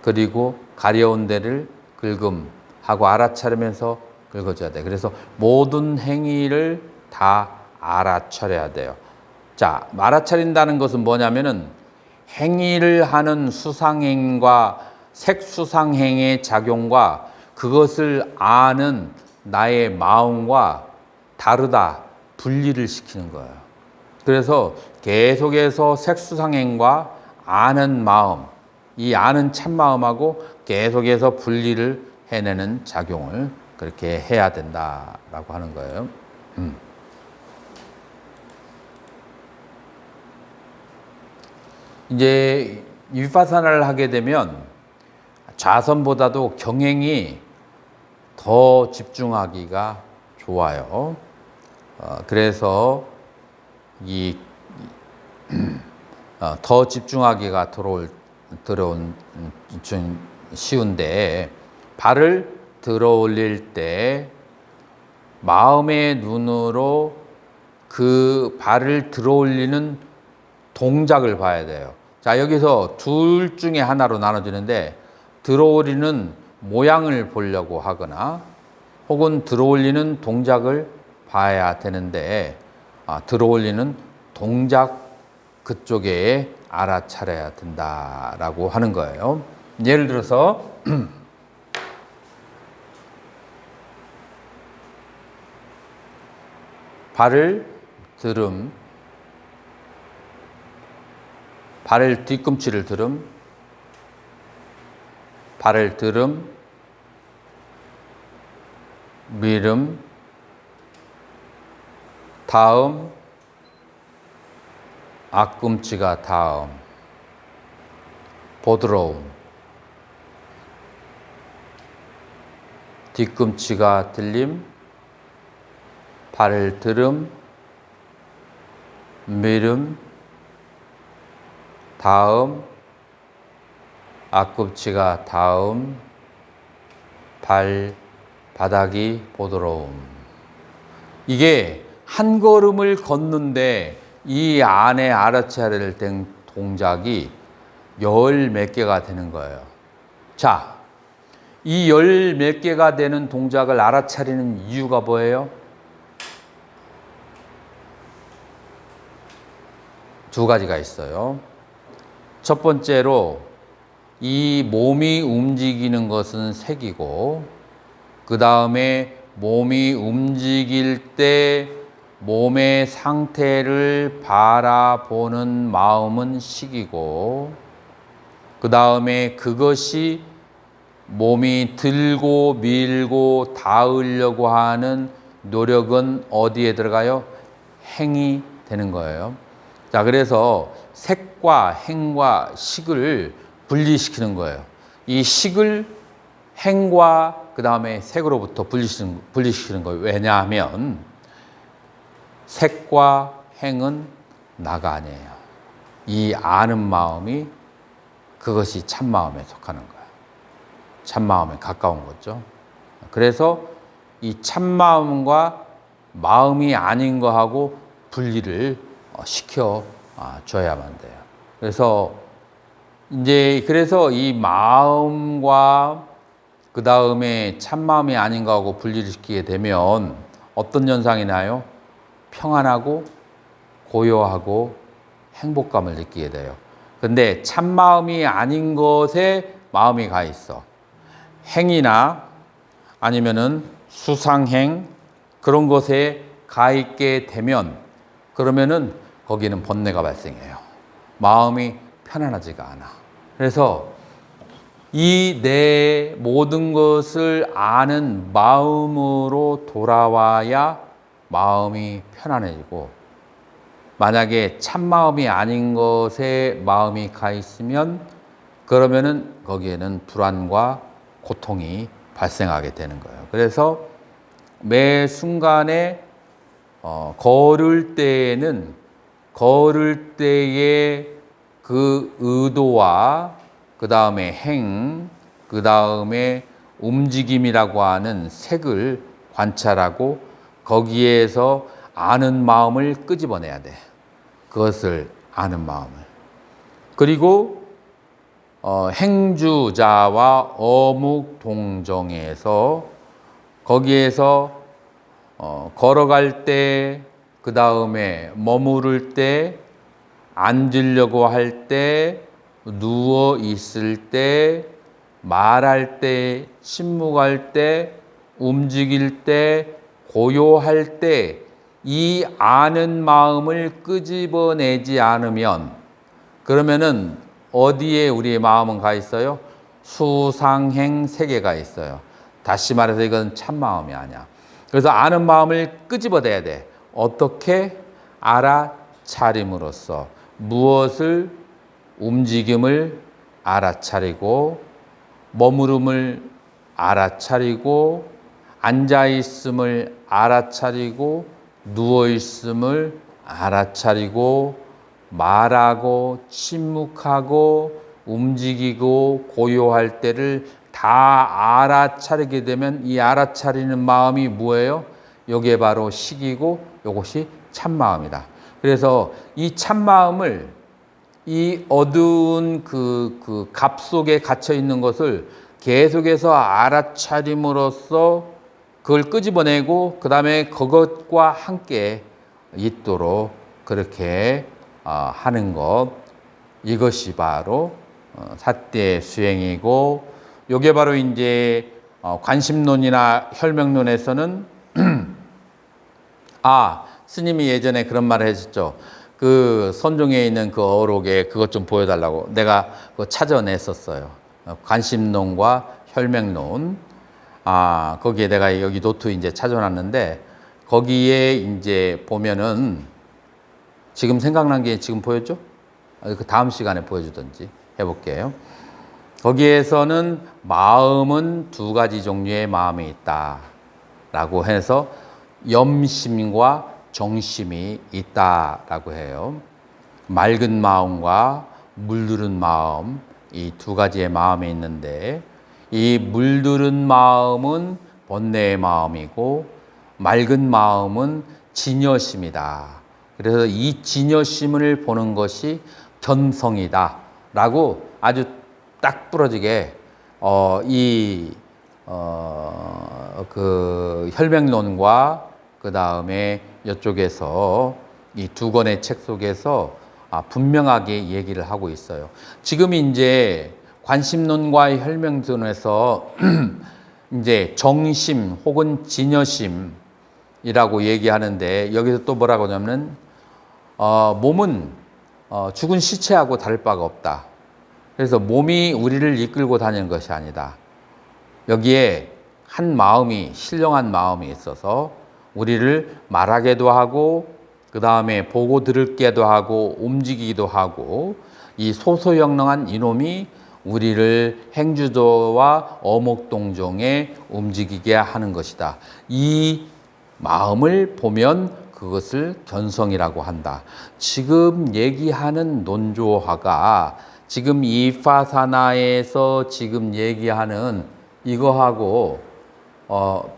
그리고 가려운 데를 긁음 하고 알아차리면서 긁어줘야 돼. 그래서 모든 행위를 다 알아차려야 돼요. 자, 알아차린다는 것은 뭐냐면은 행위를 하는 수상행과 색수상행의 작용과 그것을 아는 나의 마음과 다르다, 분리를 시키는 거예요. 그래서 계속해서 색수상행과 아는 마음, 이 아는 참마음하고 계속해서 분리를 해내는 작용을 그렇게 해야 된다라고 하는 거예요. 이제 위파사나를 하게 되면 좌선보다도 경행이 더 집중하기가 좋아요. 그래서 더 집중하기가 들어온 쉬운데, 발을 들어 올릴 때 마음의 눈으로 그 발을 들어 올리는 동작을 봐야 돼요. 자, 여기서 둘 중에 하나로 나눠지는데, 들어 올리는 모양을 보려고 하거나 혹은 들어 올리는 동작을 봐야 되는데, 들어 올리는 동작 그쪽에 알아차려야 된다라고 하는 거예요. 예를 들어서 발을 들음, 발을 뒤꿈치를 들음, 발을 들음, 밀음, 다음, 앞꿈치가 다음, 보드러움, 뒤꿈치가 들림, 발을 들음, 밀음, 다음, 앞꿈치가 다음, 발바닥이 보드러움. 이게 한 걸음을 걷는데 이 안에 알아차려야 된 동작이 열 몇 개가 되는 거예요. 자, 이 열 몇 개가 되는 동작을 알아차리는 이유가 뭐예요? 두 가지가 있어요. 첫 번째로 이 몸이 움직이는 것은 색이고, 그 다음에 몸이 움직일 때 몸의 상태를 바라보는 마음은 식이고, 그 다음에 그것이 몸이 들고 밀고 닿으려고 하는 노력은 어디에 들어가요? 행이 되는 거예요. 자, 그래서 색과 행과 식을 분리시키는 거예요. 이 식을 행과 그 다음에 색으로부터 분리시키는 거예요. 왜냐하면 색과 행은 나가 아니에요. 이 아는 마음이 그것이 참마음에 속하는 거예요. 참마음에 가까운 거죠. 그래서 이 참마음과 마음이 아닌 거하고 분리를 시켜 줘야만 돼요. 그래서 이 마음과 그 다음에 참마음이 아닌 거하고 분리를 시키게 되면 어떤 현상이 나요? 평안하고 고요하고 행복감을 느끼게 돼요. 근데 참마음이 아닌 것에 마음이 가 있어. 행이나 아니면은 수상행 그런 것에 가 있게 되면 그러면은 거기는 번뇌가 발생해요. 마음이 편안하지가 않아. 그래서 이 내 모든 것을 아는 마음으로 돌아와야 마음이 편안해지고, 만약에 참마음이 아닌 것에 마음이 가 있으면 그러면은 거기에는 불안과 고통이 발생하게 되는 거예요. 그래서 매 순간에 걸을 때에는 걸을 때의 그 의도와 그 다음에 행, 그 다음에 움직임이라고 하는 색을 관찰하고 거기에서 아는 마음을 끄집어내야 돼. 그것을 아는 마음을. 그리고 행주자와 어묵동정에서 거기에서 걸어갈 때, 그 다음에 머무를 때, 앉으려고 할 때, 누워 있을 때, 말할 때, 침묵할 때, 움직일 때, 고요할 때, 이 아는 마음을 끄집어내지 않으면, 그러면은 어디에 우리의 마음은 가 있어요? 수상행 세계가 있어요. 다시 말해서 이건 참 마음이 아니야. 그래서 아는 마음을 끄집어내야 돼. 어떻게? 알아차림으로써 무엇을 움직임을 알아차리고 머무름을 알아차리고 앉아있음을 알아차리고 누워있음을 알아차리고 말하고 침묵하고 움직이고 고요할 때를 다 알아차리게 되면 이 알아차리는 마음이 뭐예요? 이게 바로 식이고 이것이 참마음이다. 그래서 이 참마음을 이 어두운 그 갑 속에 갇혀 있는 것을 계속해서 알아차림으로써 그걸 끄집어내고 그 다음에 그것과 함께 있도록 그렇게 하는 것, 이것이 바로 삿대 수행이고, 요게 바로 이제 관심론이나 혈명론에서는 스님이 예전에 그런 말을 했었죠. 그 선종에 있는 그 어록에 그것 좀 보여달라고 내가 그거 찾아냈었어요. 관심론과 혈맹론. 거기에 내가 여기 노트 이제 찾아놨는데 거기에 이제 보면은 지금 생각난 게 지금 보였죠? 그 다음 시간에 보여주든지 해볼게요. 거기에서는 마음은 두 가지 종류의 마음이 있다라고 해서 염심과 정심이 있다라고 해요. 맑은 마음과 물들은 마음, 이 두 가지의 마음이 있는데 이 물들은 마음은 번뇌의 마음이고 맑은 마음은 진여심이다. 그래서 이 진여심을 보는 것이 견성이다 라고 아주 딱 부러지게 그 혈맹론과 그 다음에 이쪽에서 이 두 권의 책 속에서 분명하게 얘기를 하고 있어요. 지금 이제 관심론과 혈맹론에서 이제 정심 혹은 진여심이라고 얘기하는데 여기서 또 뭐라고 하냐면 몸은 죽은 시체하고 다를 바가 없다. 그래서 몸이 우리를 이끌고 다니는 것이 아니다. 여기에 한 마음이, 신령한 마음이 있어서 우리를 말하게도 하고 그 다음에 보고 들을게도 하고 움직이기도 하고 이 소소영령한 이놈이 우리를 행주도와 어목동종에 움직이게 하는 것이다. 이 마음을 보면 그것을 견성이라고 한다. 지금 얘기하는 논조화가 지금 이 파사나에서 지금 얘기하는 이거하고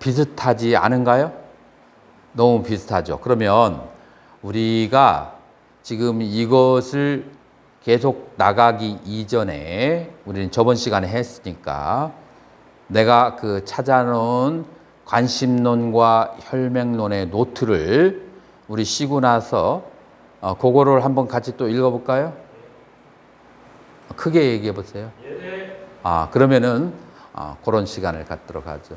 비슷하지 않은가요? 너무 비슷하죠. 그러면 우리가 지금 이것을 계속 나가기 이전에 우리는 저번 시간에 했으니까 내가 그 찾아놓은 관심론과 혈맹론의 노트를 우리 쉬고 나서 그거를 한번 같이 또 읽어볼까요? 크게 얘기해 보세요. 그러면은 그런 시간을 갖도록 하죠.